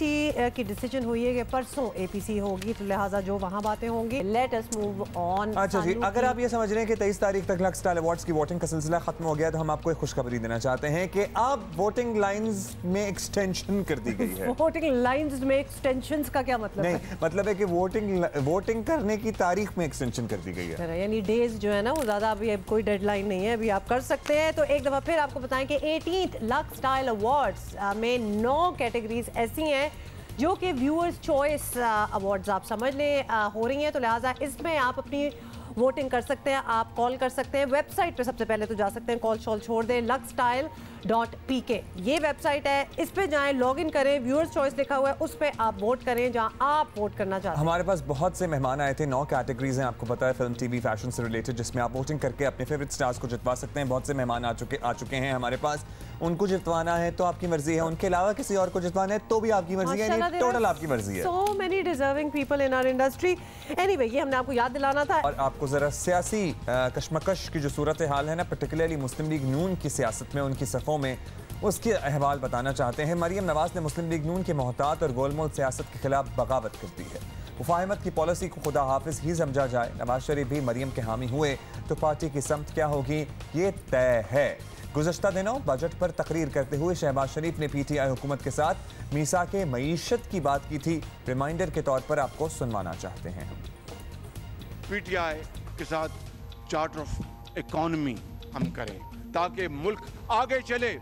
की डिसीजन हुई है कि परसों APC होगी, तो लिहाजा जो वहाँ बातें होंगी, लेट अस मूव ऑन। अच्छा जी, अगर आप ये समझ रहे हैं कि 23 तारीख तक लक्स स्टाइल अवार्ड्स की वोटिंग का सिलसिला खत्म हो गया, तो हम आपको एक खुशखबरी देना चाहते हैं कि अब वोटिंग लाइंस में एक्सटेंशन कर दी गई है। वोटिंग लाइंस में एक्सटेंशन का क्या मतलब नहीं, है? मतलब है कि वोटिंग करने की तारीख में एक्सटेंशन कर दी गई है, यानी डेज जो है ना वो ज़्यादा, अभी कोई डेडलाइन नहीं है, अभी आप कर सकते हैं। तो एक दफ़ा फिर आपको बताएं कि 18th लक्स स्टाइल अवार्ड्स में 9 कैटेगरीज ऐसी हैं जो कि व्यूअर्स चॉइस अवार्ड्स आप समझ लें हो रही हैं, तो लिहाजा इसमें आप अपनी वोटिंग कर सकते हैं, आप कॉल कर सकते हैं। वेबसाइट पे सबसे पहले तो जा सकते हैं, कॉल शॉल छोड़ दें, luxstyle.pk ये वेबसाइट है, इस पे जाएं, लॉग इन करें, व्यूअर्स चॉइस लिखा हुआ है, उस पे आप वोट करें जहां आप वोट करना चाहते हैं। हमारे पास बहुत से मेहमान आए थे, 9 कैटेगरीज हैं, आपको पता है, फिल्म, टीवी, फैशन से रिलेटेड, जिसमें आप वोटिंग करके अपने फेवरेट स्टार्स को जितवा सकते हैं। बहुत से मेहमान आ चुके हैं हमारे पास, उनको जितवाना है तो आपकी मर्जी है, उनके अलावा किसी और को जितवाना है तो भी आपकी मर्जी है, टोटल आपकी मर्जी है। So many deserving people in our industry. Anyway, ये हमने आपको याद दिलाना था। और आपको जरा सियासी कशमकश की जो सूरत हाल है ना, पर्टिकुलरली मुस्लिम लीग नून की सियासत में, उनकी सफ़ों में, उसके अहवाल बताना चाहते हैं। मरियम नवाज ने मुस्लिम लीग नून के मोहतात और गोलमोल सियासत के खिलाफ बगावत कर दी है। मुफाहमत की पॉलिसी को खुदा हाफिज ही समझा जाए, नवाज शरीफ भी मरियम के हामी हुए तो पार्टी की समत क्या होगी ये तय है। गुज़श्ता दिनों बजट पर तकरीर करते हुए शहबाज शरीफ ने PTI हुकूमत के साथ मीसाके मईशत की बात की थी। रिमाइंडर के तौर पर आपको सुनवाना चाहते हैं। PTI के साथ चार्टर ऑफ इकॉनमी हम करें ताकि मुल्क आगे चले।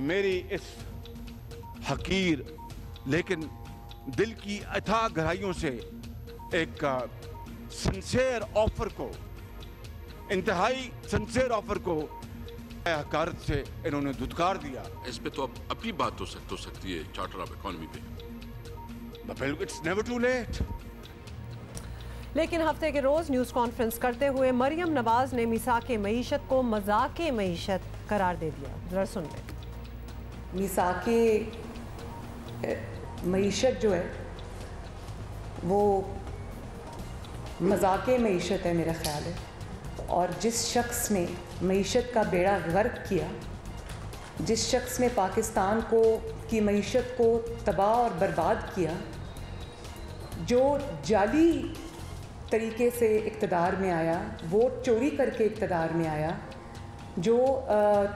मेरी इस हकीर लेकिन दिल की अथाह गहराइयों से एक सिंसियर ऑफर को, इंतहाई सिंसियर ऑफर को हकारत से इन्होंने धुतकार दिया। इस पे तो अब अपनी बात हो सकती है चार्टर ऑफ इकॉनमी पे। It's never too late. लेकिन हफ्ते के रोज न्यूज़ कॉन्फ्रेंस करते हुए मरियम नवाज ने मिसाके मईशत को मजाके मईशत करार दे दिया। ज़रा सुन लें। मिसाके मईशत जो है वो मजाके मईशत है मेरा ख़्याल है, और जिस शख्स ने मईशत का बेड़ा गर्क किया, जिस शख्स ने पाकिस्तान को की मईशत को तबाह और बर्बाद किया, जो जाली तरीके से इक़्तिदार में आया, वोट चोरी करके इक़्तिदार में आया, जो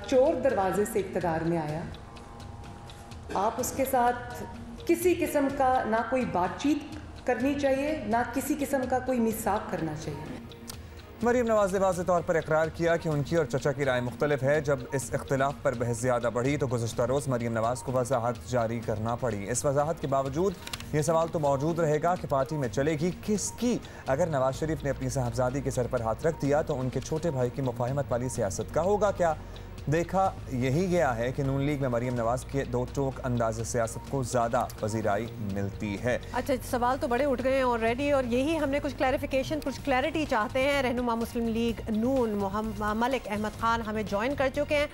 चोर दरवाजे से इक़्तिदार में आया, आप उसके साथ किसी किस्म का ना कोई बातचीत करनी चाहिए, ना किसी किस्म का कोई मिसाक करना चाहिए। मरीम नवाज ने वाज़े तौर पर इकरार किया कि उनकी और चचा की राय मुख्तलिफ है। जब इस इख्तिलाफ पर बहस ज़्यादा बढ़ी तो गुज़श्ता रोज़ मरीम नवाज को वजाहत जारी करना पड़ी। इस वजाहत के बावजूद ये सवाल तो मौजूद रहेगा कि पार्टी में चलेगी किसकी। अगर नवाज शरीफ ने अपनी साहबजादी के सर पर हाथ रख दिया तो उनके छोटे भाई की मुफाहमत वाली सियासत का होगा क्या। देखा यही गया है कि नून लीग में मरीम नवाज के दो टोक अंदाज़ सियासत को ज़्यादा पजीराई मिलती है। अच्छा, सवाल तो बड़े उठ गए हैं ऑलरेडी, और यही हमने कुछ क्लैरिफिकेशन, कुछ क्लैरिटी चाहते हैं। रहनुमा मुस्लिम लीग नून मलिक अहमद खान हमें ज्वाइन कर चुके हैं।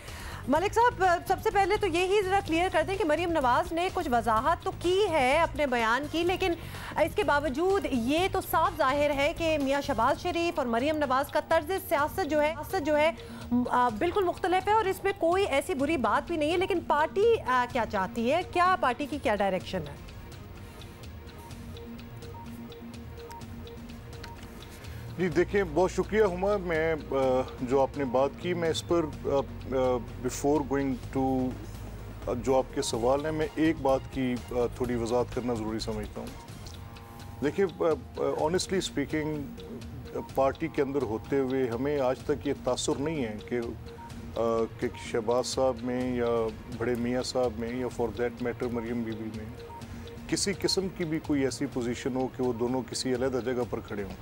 मलिक साहब, सबसे पहले तो यही ज़रा क्लियर कर दें कि मरीम नवाज ने कुछ वजाहत तो की है अपने बयान की, लेकिन इसके बावजूद ये तो साफ जाहिर है कि मियाँ शहबाज शरीफ और मरीम नवाज का तर्ज सियासत जो है बिल्कुल मुख्तलिफ है, और इसमें कोई ऐसी बुरी बात भी नहीं है। लेकिन पार्टी क्या चाहती है, क्या पार्टी की क्या डायरेक्शन है? जी देखिए, बहुत शुक्रिया हुमा। मैं जो आपने बात की, मैं इस पर बिफोर गोइंग टू जो आपके सवाल हैं, मैं एक बात की थोड़ी वजाहत करना ज़रूरी समझता हूँ। देखिए, ऑनेस्टली स्पीकिंग, पार्टी के अंदर होते हुए हमें आज तक ये तासुर नहीं है कि शहबाज साहब में या बड़े मियाँ साहब में या फॉर दैट मैटर मरीम बीबी में किसी किस्म की भी कोई ऐसी पोजीशन हो कि वो दोनों किसी अलग जगह पर खड़े हों।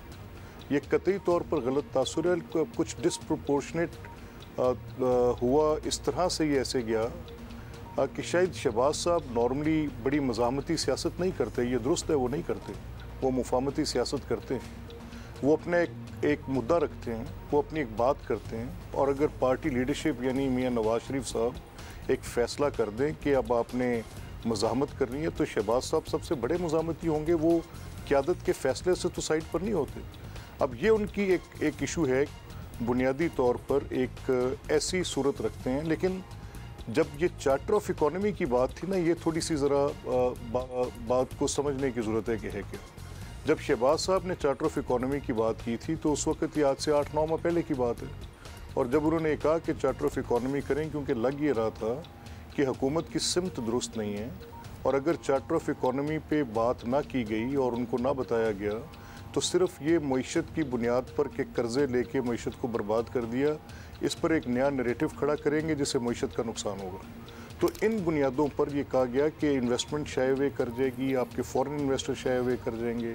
ये कतई तौर पर गलत तासुर है। कुछ डिसप्रोपोर्शनेट हुआ, इस तरह से ये ऐसे गया कि शायद शहबाज साहब नॉर्मली बड़ी मज़ामती सियासत नहीं करते। ये दुरुस्त है, वो नहीं करते, वो मुफाहमती सियासत करते हैं। वो अपने एक मुद्दा रखते हैं, वो अपनी एक बात करते हैं, और अगर पार्टी लीडरशिप यानी मियाँ नवाज शरीफ साहब एक फ़ैसला कर दें कि अब आपने मज़ाहमत करनी है, तो शहबाज साहब सबसे बड़े मज़ामती होंगे। वो क़यादत के फ़ैसले से तो साइड पर नहीं होते। अब ये उनकी एक इशू है, बुनियादी तौर पर एक ऐसी सूरत रखते हैं। लेकिन जब ये चार्टर ऑफ इकॉनमी की बात थी ना, ये थोड़ी सी ज़रा बात को समझने की ज़रूरत है कि है क्या। जब शहबाज साहब ने चार्टर ऑफ इकॉनमी की बात की थी तो उस वक्त ये आज से 8-9 माह पहले की बात है। और जब उन्होंने कहा कि चार्टर ऑफ इकॉनमी करें, क्योंकि लग ये रहा था कि हुकूमत की सिमत दुरुस्त नहीं है, और अगर चार्टर ऑफ इकॉनमी पे बात ना की गई और उनको ना बताया गया तो सिर्फ ये मईशत की बुनियाद पर के कर्ज़े लेके मईशत को बर्बाद कर दिया, इस पर एक नया नैरेटिव खड़ा करेंगे जिससे मईशत का नुकसान होगा। तो इन बुनियादों पर यह कहा गया कि इन्वेस्टमेंट शाये वे कर जाएगी, आपके फॉरेन इन्वेस्टर शाये वे कर जाएंगे,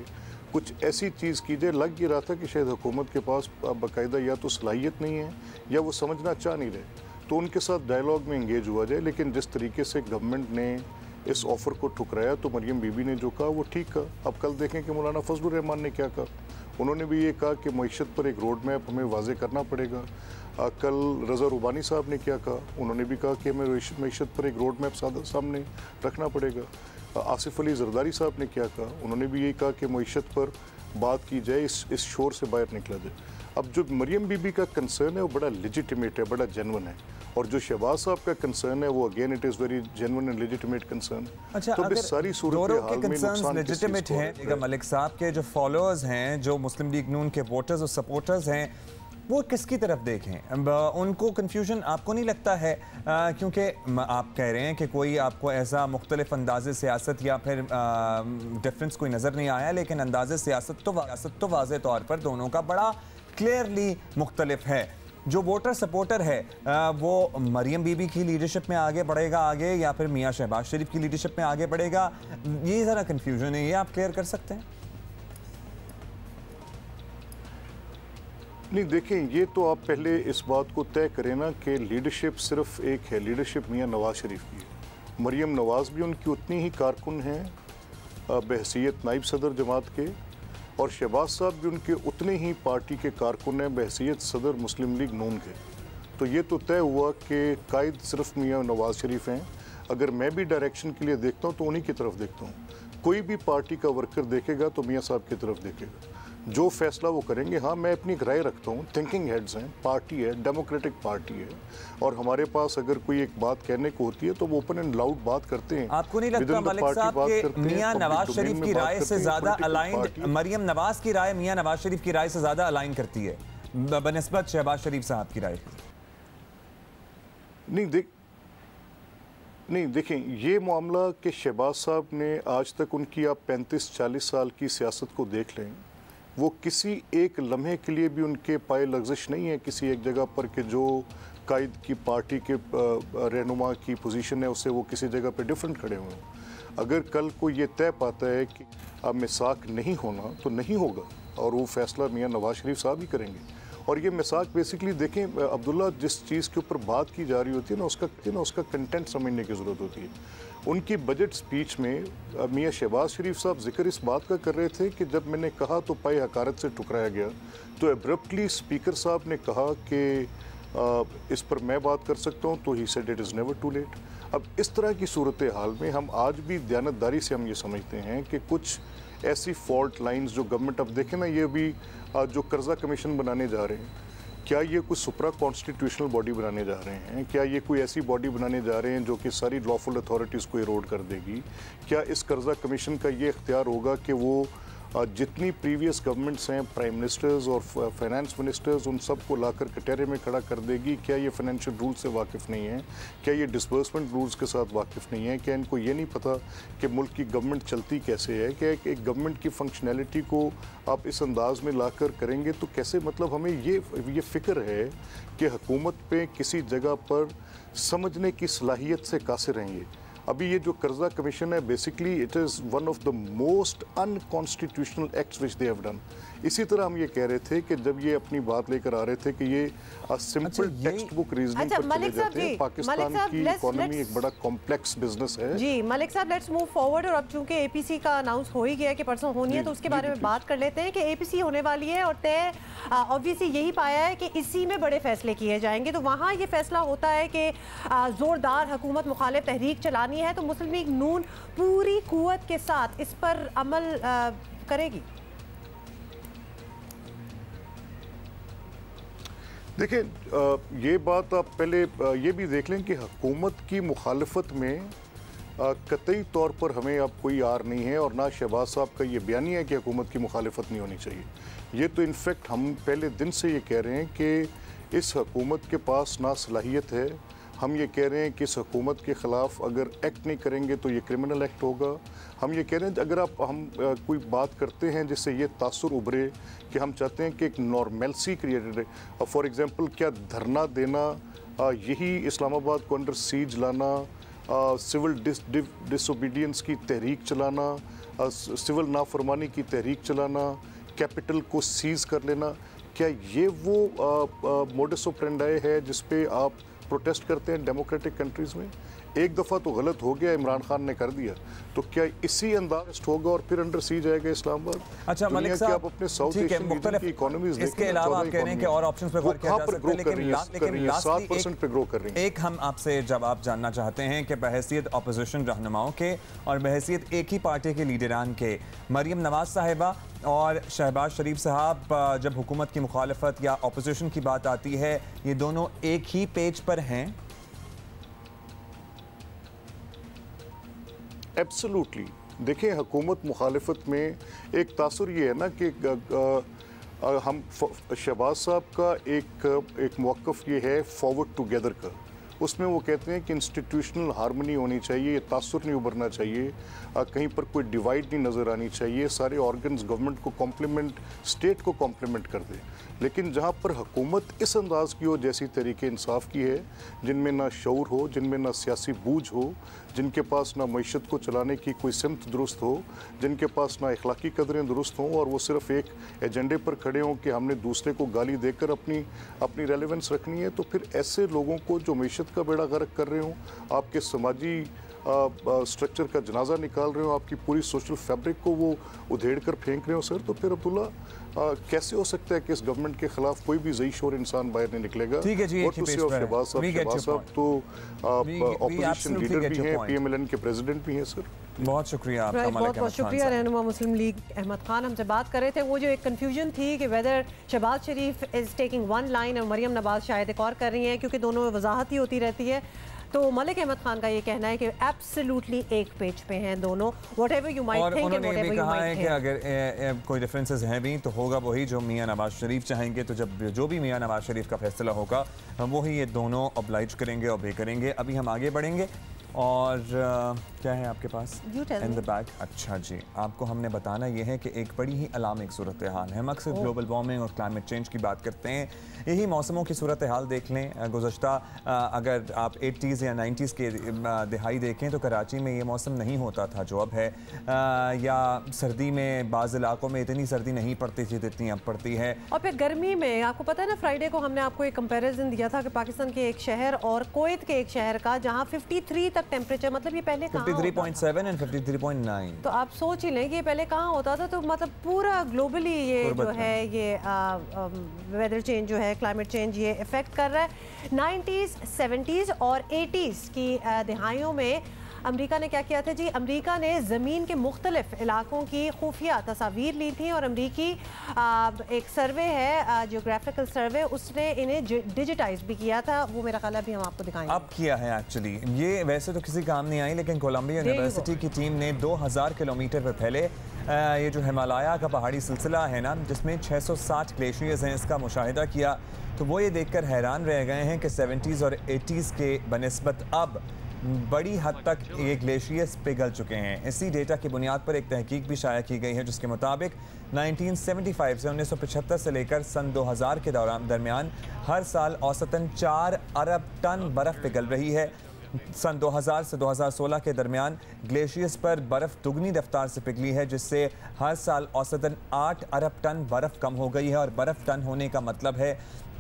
कुछ ऐसी चीज़ कीजिए। लग ये रहा था कि शायद हुकूमत के पास बाकायदा या तो सलाहियत नहीं है या वो समझना चाह नहीं रहे, तो उनके साथ डायलॉग में इंगेज हुआ जाए। लेकिन जिस तरीके से गवर्नमेंट ने इस ऑफ़र को ठुकराया, तो मरीम बीबी ने जो कहा वो ठीक कहा। अब कल देखें कि मौलाना फजलुर रहमान ने क्या कहा। उन्होंने भी ये कहा कि मईशत पर एक रोड मैप हमें वाज़े करना पड़ेगा। कल रज़ा रुबानी साहब ने क्या कहा, उन्होंने भी कहा कि हमें मईशत पर एक रोड मैप सामने रखना पड़ेगा। आसिफ अली जरदारी साहब ने क्या कहा, उन्होंने भी यही कहा कि मईशत पर बात की जाए, इस शोर से बाहर निकला जाए। अब जो मरीम बीबी का कंसर्न है वो बड़ा लेजिटिमेट है, बड़ा जेन्युइन है, और जो शहबाज साहब का कंसर्न है वो again it is very genuine and legitimate concern. अच्छा, तो इस सारी सूरत हाल में नुकसान लेजिटिमेट है। मलिक साहब के जो फॉलोअर्स हैं, जो मुस्लिम लीग नून के वोटर्स और सपोर्टर्स हैं, वो किसकी तरफ देखें? उनको कन्फ्यूजन आपको नहीं लगता है? क्योंकि आप कह रहे हैं कि कोई आपको ऐसा मुख्तलिफ अंदाज़े सियासत या फिर डिफरेंस कोई नज़र नहीं आया, लेकिन अंदाज़े सियासत तो वाज़े तौर पर दोनों का बड़ा क्लियरली मुख्तलिफ है। जो वोटर सपोर्टर है वो मरीम बीबी की लीडरशिप में आगे बढ़ेगा या फिर मियाँ शहबाज शरीफ की लीडरशिप में आगे बढ़ेगा? ये ज़रा कन्फ्यूजन है, ये आप क्लियर कर सकते हैं? नहीं, देखें, ये तो आप पहले इस बात को तय करें ना कि लीडरशिप सिर्फ एक है, लीडरशिप मियाँ नवाज शरीफ की है। मरीम नवाज भी उनकी उतनी ही कारकुन हैं बहसीयत नाइब सदर जमात के, और शहबाज साहब भी उनके उतने ही पार्टी के कारकुन हैं बहसीयत सदर मुस्लिम लीग नून के। तो ये तो तय हुआ कि कायद सिर्फ मियाँ नवाज शरीफ हैं। अगर मैं भी डायरेक्शन के लिए देखता हूँ तो उन्हीं की तरफ देखता हूँ। कोई भी पार्टी का वर्कर देखेगा तो मियाँ साहब की तरफ देखेगा, जो फैसला वो करेंगे। हाँ, मैं अपनी राय रखता हूँ, थिंकिंग हेड्स हैं, पार्टी है, डेमोक्रेटिक पार्टी है, और हमारे पास अगर कोई एक बात कहने को होती है तो वो ओपन एंड लाउड बात करते हैं। आपको नहीं लगता मलिक साहब कि मियां नवाज शरीफ की राय से ज्यादा अलाइंड, मरियम नवाज की राय मियां नवाज शरीफ की राय से ज्यादा अलाइन करती है बनिस्बत शहबाज शरीफ साहब की राय? नहीं देखें, ये मामला कि शहबाज साहब ने आज तक उनकी आप 35-40 साल की सियासत को देख लें, वो किसी एक लम्हे के लिए भी उनके पाए लग्जिश नहीं है किसी एक जगह पर कि जो कायद की पार्टी के रहनुमा की पोजीशन है उससे वो किसी जगह पर डिफरेंट खड़े हुए हैं। अगर कल को ये तय पाता है कि अब मिसाक नहीं होना तो नहीं होगा, और वो फैसला मियाँ नवाज शरीफ साहब ही करेंगे। और ये मिसाक बेसिकली देखें अब्दुल्ला, जिस चीज़ के ऊपर बात की जा रही होती है ना उसका कंटेंट समझने की ज़रूरत होती है। उनकी बजट स्पीच में मियाँ शहबाज शरीफ साहब जिक्र इस बात का कर रहे थे कि जब मैंने कहा तो पाए हकारत से ठुकराया गया, तो एब्रप्टली स्पीकर साहब ने कहा कि इस पर मैं बात कर सकता हूँ, तो he said it is never too late. अब इस तरह की सूरत हाल में हम आज भी दयानतदारी से हम ये समझते हैं कि कुछ ऐसी फॉल्ट लाइंस जो गवर्नमेंट, अब देखें ना, ये भी जो कर्जा कमीशन बनाने जा रहे हैं, क्या ये कोई सुप्रा कॉन्स्टिट्यूशनल बॉडी बनाने जा रहे हैं? क्या ये कोई ऐसी बॉडी बनाने जा रहे हैं जो कि सारी लॉफुल अथॉरिटीज़ को इरोड कर देगी? क्या इस कर्जा कमीशन का ये इख्तियार होगा कि वो जितनी प्रीवियस गवर्नमेंट्स हैं, प्राइम मिनिस्टर्स और फाइनेंस मिनिस्टर्स, उन सब को लाकर कटहरे में खड़ा कर देगी? क्या ये फाइनेंशियल रूल्स से वाकिफ़ नहीं है? क्या ये डिसबर्समेंट रूल्स के साथ वाकिफ़ नहीं है? क्या इनको ये नहीं पता कि मुल्क की गवर्नमेंट चलती कैसे है? क्या एक गवर्नमेंट की फंक्शनैलिटी को आप इस अंदाज में लाकर करेंगे तो कैसे? मतलब हमें ये फ़िक्र है कि हुकूमत पे किसी जगह पर समझने की सलाहियत से कासिर हैं ये। अभी ये जो कर्जा कमीशन है, basically it is one of the most unconstitutional acts which they have done. इसी तरह हम ये कह रहे थे कि जब ये अपनी बात लेकर आ रहे थे कि ये सिंपल टेक्स्ट बुक रीजनिंग पर चले जाते हैं। पाकिस्तान की इकोनॉमी एक बड़ा कॉम्प्लेक्स बिजनेस है। जी मलिक साहब, लेट्स मूव फॉरवर्ड। और अब चूंकि एपीसी का अनाउंस हो ही गया कि परसों होनी है, तो उसके बारे में बात कर लेते हैं कि एपीसी होने वाली है और तय ऑब्वियसली यही पाया है कि इसी में बड़े फैसले किए जाएंगे। तो वहाँ ये फैसला होता है कि ज़ोरदार हुकूमत मुखालिफ तहरीक चलानी है, तो मुस्लिम लीग नून पूरी कुव्वत के साथ इस पर अमल करेगी। देखिए, ये बात आप पहले ये भी देख लें कि हुकूमत की मुखालफत में कतई तौर पर हमें अब कोई आर नहीं है, और ना शहबाज साहब का ये बयानी है कि हुकूमत की मुखालफत नहीं होनी चाहिए। ये तो इनफैक्ट हम पहले दिन से ये कह रहे हैं कि इस हुकूमत के पास ना सलाहियत है। हम ये कह रहे हैं कि इस हुकूमत के ख़िलाफ़ अगर एक्ट नहीं करेंगे तो ये क्रिमिनल एक्ट होगा। हम ये कह रहे हैं अगर हम कोई बात करते हैं जिससे ये तासुर उभरे कि हम चाहते हैं कि एक नॉर्मलसी क्रिएटेड है। फॉर एग्ज़ाम्पल, क्या धरना देना यही इस्लामाबाद को अंडर सीज लाना, सिविल डिसोबीडियंस की तहरीक चलाना, सिविल नाफरमानी की तहरीक चलाना, कैपिटल को सीज़ कर लेना, क्या ये वो मोडस ऑपरेंडाई है जिस पे आप प्रोटेस्ट करते हैं डेमोक्रेटिक कंट्रीज़ में? एक दफ़ा तो गलत हो गया, इमरान खान ने कर दिया, तो क्या इसी अंदाज होगा और फिर अंडर सीज आएगा इस्लामाबाद? अच्छा मलिक साहब, आप अपने साउथ एशियन रीजन की इकोनॉमीज देखें, इसके अलावा आप कह रहे हैं कि और ऑप्शंस पे गौर किया जा सकता है, लेकिन 7% पे ग्रो कर रही है। एक हम आपसे जवाब जानना चाहते हैं कि बहैसियत अपोजिशन रहनुमाओं के और बहैसियत एक ही पार्टी के लीडरान के, मरियम नवाज साहिबा और शहबाज शरीफ साहब, जब हुकूमत की मुखालफत या अपोजिशन की बात आती है, ये दोनों एक ही पेज पर हैं? एब्सोल्युटली। देखिए, हुकूमत मुखालफत में एक तासुर ये है ना कि हम शहबाज साहब का एक मौक़िफ़ ये है फॉरवर्ड टुगेदर का। उसमें वो कहते हैं कि इंस्टीट्यूशनल हार्मनी होनी चाहिए, तासुर नहीं उभरना चाहिए, कहीं पर कोई डिवाइड नहीं नज़र आनी चाहिए, सारे ऑर्गन्स गवर्नमेंट को कॉम्प्लीमेंट, स्टेट को कॉम्प्लीमेंट कर दे। लेकिन जहाँ पर हुकूमत इस अंदाज की हो जैसी तरीके इंसाफ की है, जिनमें ना शऊर हो, जिनमें ना सियासी बूझ हो, जिनके पास ना मईशत को चलाने की कोई सिमत दुरुस्त हो, जिनके पास ना अखलाकी कदरें दुरुस्त हों, और वो सिर्फ एक एजेंडे पर खड़े हों कि हमने दूसरे को गाली देकर अपनी रेलेवेंस रखनी है, तो फिर ऐसे लोगों को जो मईशत का बेड़ा गर्क कर रहे हों, आपके समाजी स्ट्रक्चर का जनाजा निकाल रहे हो, आपकी पूरी सोशल फैब्रिक को वो उधेड़ कर फेंक रहे हो सर, तो फिर अब्दुल्ला कैसे हो सकता है कि इस गवर्नमेंट के खिलाफ कोई भी ज़ईशोर इंसान बाहर नहीं निकलेगा? ठीक है जी, और शहबाज साहब तो ऑपोजिशन लीडर भी हैं, PMLN के प्रेसिडेंट भी हैं सर। बहुत शुक्रिया आपका। बहुत बहुत शुक्रिया। रहनुमा मुस्लिम लीग अहमद खान हमसे बात कर रहे थे। वो जो एक कंफ्यूजन थी कि whether Shahbaz Sharif is taking one line और मरियम नवाज शायद एक और कर रही हैं, क्योंकि दोनों में वजाहत ही होती रहती है। तो मलिक अहमद खान का ये कहना है कि एब्सोल्युटली एक पेज पे हैं दोनों, whatever you might think and whatever you might think. अगर कोई डिफरेंसेस हैं भी तो होगा वही जो मियां नवाज शरीफ चाहेंगे। तो जब जो भी मियां नवाज शरीफ का फैसला होगा वही ये दोनों ऑब्लाइज करेंगे और करेंगे। अभी हम आगे बढ़ेंगे और क्या है आपके पास इन द बैक? अच्छा जी, आपको हमने बताना ये है कि एक बड़ी ही अलार्मिंग सूरत हाल है। हम अक्सर ग्लोबल वार्मिंग और क्लाइमेट चेंज की बात करते हैं, यही मौसमों की सूरत हाल देख लें। गुज़श्ता अगर आप 80s या 90s के दिहाई देखें तो कराची में ये मौसम नहीं होता था जो अब है, या सर्दी में बाज़ इलाकों में इतनी सर्दी नहीं पड़ती थी जितनी अब पड़ती है। और फिर गर्मी में आपको पता है ना, फ्राइडे को हमने आपको एक कंपैरिजन दिया था कि पाकिस्तान के एक शहर और कुवैत के एक शहर का, जहाँ 53 तक टेम्परेचर, मतलब ये पहले कहाँ 53.7 एंड 53.9। तो आप सोच ही लें कि ये पहले कहाँ होता था। तो मतलब पूरा ग्लोबली ये जो है ये वेदर चेंज जो है, क्लाइमेट चेंज ये इफेक्ट कर रहा है। 90s, 70s और 80s की दिहाइयों में अमेरिका ने क्या किया था जी? अमेरिका ने ज़मीन के मुख्तलिफ इलाकों की खुफिया तस्वीर ली थी और अमेरिकी एक सर्वे है, जियोग्राफिकल सर्वे, उसने इन्हें डिजिटाइज भी किया था। वो मेरा ख्याल अभी हम आपको दिखाएंगे। अब किया है एक्चुअली, ये वैसे तो किसी काम नहीं आई, लेकिन कोलंबिया यूनिवर्सिटी की टीम ने 2000 किलोमीटर पर फैले ये जो हिमालय का पहाड़ी सिलसिला है ना, जिसमें 660 ग्लेशियर्स हैं, इसका मुशाहिदा किया। तो वो ये देखकर हैरान रह गए हैं कि 70s और 80s के बनिस्बत अब बड़ी हद तक ये ग्लेशियर्स पिघल चुके हैं। इसी डेटा की बुनियाद पर एक तहकीक भी शाया की गई है, जिसके मुताबिक 1975 से 1975 से लेकर सन 2000 के दरमियान हर साल औसतन 4 अरब टन बर्फ़ पिघल रही है। सन 2000 से 2016 के दरमियान ग्लेशियर्स पर बर्फ़ दुगनी रफ्तार से पिघली है, जिससे हर साल औसतन 8 अरब टन बर्फ़ कम हो गई है। और बर्फ़ टन होने का मतलब है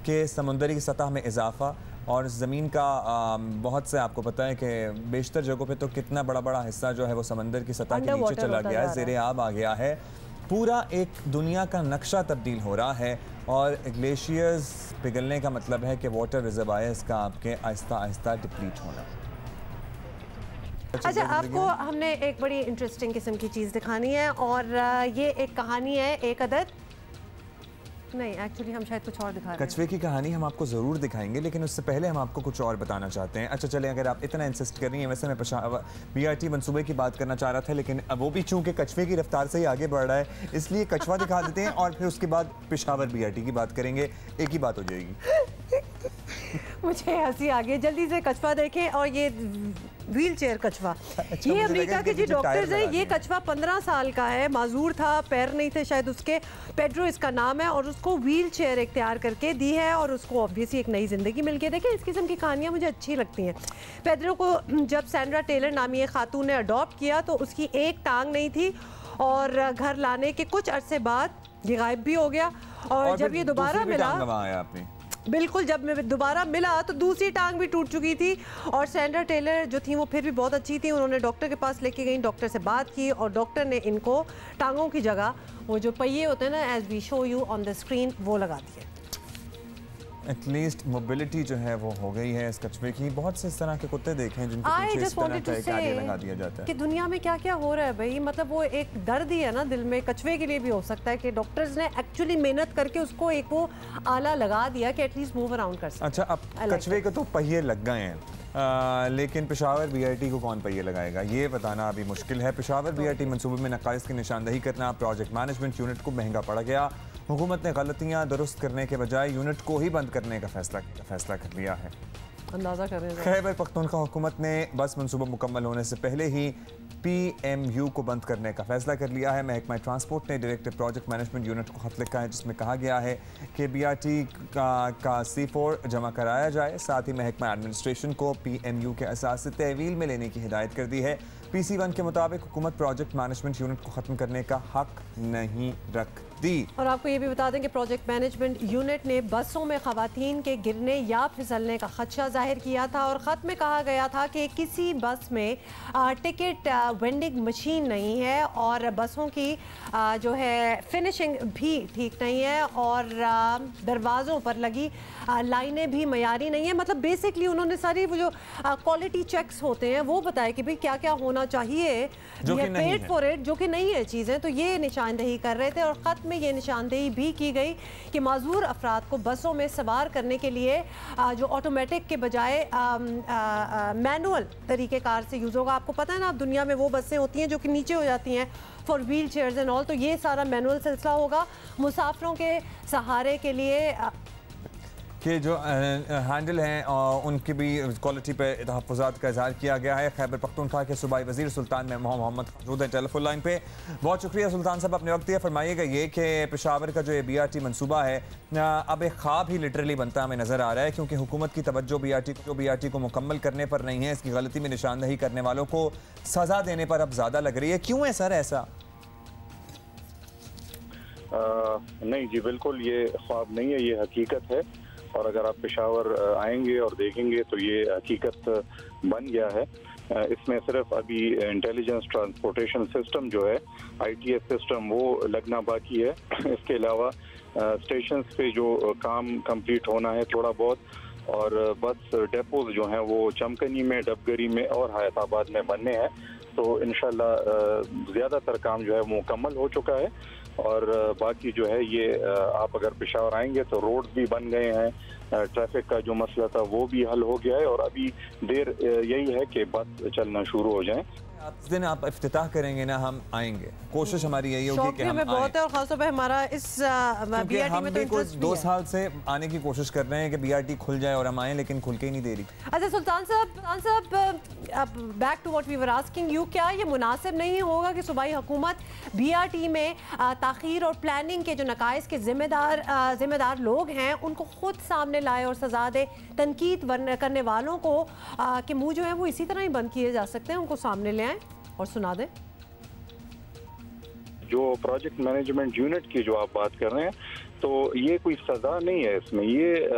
कि समुंदरी सतह में इजाफा, और ज़मीन का बहुत से आपको पता है कि बेशतर जगहों पे तो कितना बड़ा हिस्सा जो है वो समंदर की सतह के नीचे चला गया है, ज़ेरे आब आ गया है। पूरा एक दुनिया का नक्शा तब्दील हो रहा है और ग्लेशियर्स पिघलने का मतलब है कि वाटर रिजर्वायर्स का आपके आहिस्ता आहिस्ता डिप्लीट होना। अच्छा, आपको हमने एक बड़ी इंटरेस्टिंग किस्म की चीज़ दिखानी है और ये एक कहानी है, एक अदद नहीं, एक्चुअली हम शायद कुछ और दिखा रहे हैं। कछुए की कहानी हम आपको ज़रूर दिखाएंगे, लेकिन उससे पहले हम आपको कुछ और बताना चाहते हैं। अच्छा चलें, अगर आप इतना इंसिस्ट कर रही हैं, वैसे मैं BRT मंसूबे की बात करना चाह रहा था, लेकिन वो भी चूंकि कछुए की रफ्तार से ही आगे बढ़ रहा है, इसलिए कछुआ दिखा देते हैं और फिर उसके बाद पेशावर BRT की बात करेंगे, एक ही बात हो जाएगी। मुझे हंसी आ गई। जल्दी से कछुआ देखें, और ये व्हील चेयर कछुआ, ये अमेरिका के जो डॉक्टर्स हैं, ये कछुआ 15 साल का है, माजूर था, पैर नहीं थे शायद उसके, पेड्रो इसका नाम है, और उसको व्हील चेयर इख्तियार करके दी है और उसको ऑब्वियसली एक नई ज़िंदगी मिल गई। देखिए, इस किस्म की कहानियाँ मुझे अच्छी लगती हैं। पेड्रो को जब सैंड्रा टेलर नामी एक खातून ने अडॉप्ट किया तो उसकी एक टांग नहीं थी, और घर लाने के कुछ अरसे बाद ये गायब भी हो गया। और जब ये दोबारा मिला, बिल्कुल, जब मैं दोबारा मिला तो दूसरी टांग भी टूट चुकी थी। और सैंड्रा टेलर जो थी वो फिर भी बहुत अच्छी थी, उन्होंने डॉक्टर के पास लेके गई, डॉक्टर से बात की और डॉक्टर ने इनको टांगों की जगह वो जो पहिए होते हैं ना, as we show you on the screen, वो लगा दिए। एटलीस्ट मोबिलिटी जो है वो हो गई है इस कछुए की। बहुत से इस तरह के कुत्ते देखे हैं जिनको पीछे इस तरह का एक आगे लगा दिया जाता है। कि दुनिया में क्या क्या हो रहा है भाई, मतलब वो एक दर्द ही है ना दिल में। कछुए के लिए भी हो सकता है कि डॉक्टर्स ने एक्चुअली मेहनत करके उसको एक वो आला लगा दिया कि एटलीस्ट मूव अराउंड कर सके। अच्छा, अब कछुए को तो पहिए लग गए हैं, लेकिन पेशावर BRT को कौन पहिए लगाएगा ये बताना अभी मुश्किल है। पेशावर BRT मंसूबे में नकाइस की निशानदही करना प्रोजेक्ट मैनेजमेंट यूनिट को महंगा पड़ गया। हुकूमत ने गलतियां दुरुस्त करने के बजाय यूनिट को ही बंद करने का फैसला कर लिया है। अंदाजा करें, खैबर पख्तूनख्वा हुकूमत ने बस मंसूबा मुकम्मल होने से पहले ही PMU को बंद करने का फैसला कर लिया है। महकमा ट्रांसपोर्ट ने डायरेक्टर प्रोजेक्ट मैनेजमेंट यूनिट को खत लिखा है, जिसमें कहा गया है कि BRT का C4 जमा कराया जाए। साथ ही महकमा एडमिनिस्ट्रेशन को PMU के असास से तहवील में लेने की हिदायत कर दी है। PC1 के मुताबिक हुकूमत प्रोजेक्ट मैनेजमेंट यूनिट को ख़त्म करने का हक नहीं रखती। और आपको ये भी बता दें कि प्रोजेक्ट मैनेजमेंट यूनिट ने बसों में ख़वातीन के गिरने या फिसलने का खदशा जाहिर किया था और ख़त में कहा गया था कि किसी बस में टिकट वेंडिंग मशीन नहीं है और बसों की जो है फिनिशिंग भी ठीक नहीं है और दरवाज़ों पर लगी लाइनें भी मयारी नहीं है। मतलब बेसिकली उन्होंने सारी वो जो क्वालिटी चेक्स होते हैं वो बताया कि भाई क्या क्या होना चाहिए, जो कि नहीं है, फॉर इट, जो कि नहीं है चीज़ें। तो ये निशानदेही कर रहे थे और ख़त में ये निशानदेही भी की गई कि माजूर अफराद को बसों में सवार करने के लिए जो ऑटोमेटिक के बजाय मैनुअल तरीक़ेकार से यूज़ होगा। आपको पता है ना, दुनिया में वो बसें होती हैं जो कि नीचे हो जाती हैं for wheel chairs and all, तो ये सारा मैनुअल सिलसिला होगा मुसाफिरों के सहारे के लिए कि जो हैंडल हैं उनकी भी क्वालिटी पे तहफ़्फ़ुज़ात का इज़हार किया गया है। खैबर पख्तूनख्वा के सूबाई वज़ीर सुल्तान में मोहम्मद मौजूद है टेलीफोन लाइन पे। बहुत शुक्रिया सुल्तान साहब, अपने वक्त दिया। फरमाइएगा ये कि पेशावर का जो ये BRT मनसूबा है अब एक ख्वाब ही लिटरली बनता हमें नज़र आ रहा है, क्योंकि हुकूमत की तवज्जो BRT को मुकम्मल करने पर नहीं है, इसकी गलती में निशानदही करने वालों को सज़ा देने पर अब ज़्यादा लग रही है। क्यों है सर ऐसा? नहीं जी, बिल्कुल ये ख्वाब नहीं है, ये हकीकत है। और अगर आप पेशावर आएंगे और देखेंगे तो ये हकीकत बन गया है। इसमें सिर्फ अभी इंटेलिजेंस ट्रांसपोर्टेशन सिस्टम जो है ITS सिस्टम वो लगना बाकी है। इसके अलावा स्टेशंस पे जो काम कंप्लीट होना है थोड़ा बहुत, और बस डेपोज जो हैं वो चमकनी में, डबगरी में और हयाताबाद में बनने हैं। तो इंशाल्लाह ज़्यादातर काम जो है वो मुकम्मल हो चुका है और बाकी जो है ये आप अगर पेशावर आएंगे तो रोड भी बन गए हैं, ट्रैफिक का जो मसला था वो भी हल हो गया है और अभी देर यही है कि बस चलना शुरू हो जाए। जिस दिन आप इफ्तिताह करेंगे ना, हम आएंगे। कोशिश हमारी यही होगी कि हम बहुत है और खासतौर पे हमारा इस BRT में तो इंटरेस्ट भी 2 है। साल से आने की कोशिश कर रहे हैं कि BRT खुल जाए और हम आए, लेकिन खुल के ही नहीं दे रही। अच्छा Sultan sahab, back to what we were asking you, क्या ये मुनासिब नहीं होगा कि सूबाई हुकूमत BRT में ताख़ीर और प्लानिंग के जो नकाइस के जिम्मेदार लोग हैं उनको खुद सामने लाए और सजा दे? तनकीद करने वालों को कि मुँह जो है वो इसी तरह ही बंद किए जा सकते हैं, उनको सामने ले आए और सुना दें। जो प्रोजेक्ट मैनेजमेंट यूनिट की जो आप बात कर रहे हैं तो ये कोई सज़ा नहीं है इसमें। ये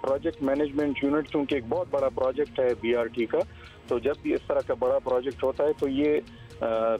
प्रोजेक्ट मैनेजमेंट यूनिट चूँकि एक बहुत बड़ा प्रोजेक्ट है BRT का, तो जब भी इस तरह का बड़ा प्रोजेक्ट होता है तो ये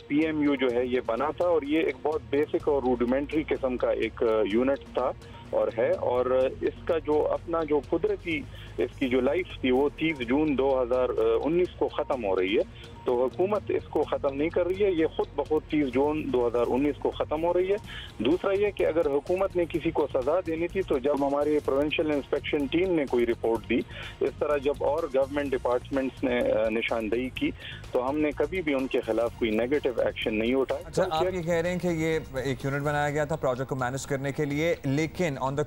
PMU जो है ये बना था और ये एक बहुत बेसिक और रूडिमेंट्री किस्म का एक यूनिट था और है। और इसका जो अपना जो कुदरती इसकी जो लाइफ थी वो 30 जून 2019 को ख़त्म हो रही है। तो हुकूमत इसको ख़त्म नहीं कर रही है, ये खुद ब खुद 30 जून 2019 को ख़त्म हो रही है। दूसरा ये कि अगर हुकूमत ने किसी को सज़ा देनी थी तो जब हमारे प्रोविंशियल इंस्पेक्शन टीम ने कोई रिपोर्ट दी, इस तरह जब और गवर्नमेंट डिपार्टमेंट्स ने निशानदेही की, तो हमने कभी भी उनके खिलाफ कोई नेगेटिव एक्शन नहीं उठाया। अच्छा, आप ये कह रहे हैं कि ये एक यूनिट बनाया गया था प्रोजेक्ट को मैनेज करने के लिए, लेकिन ऑन द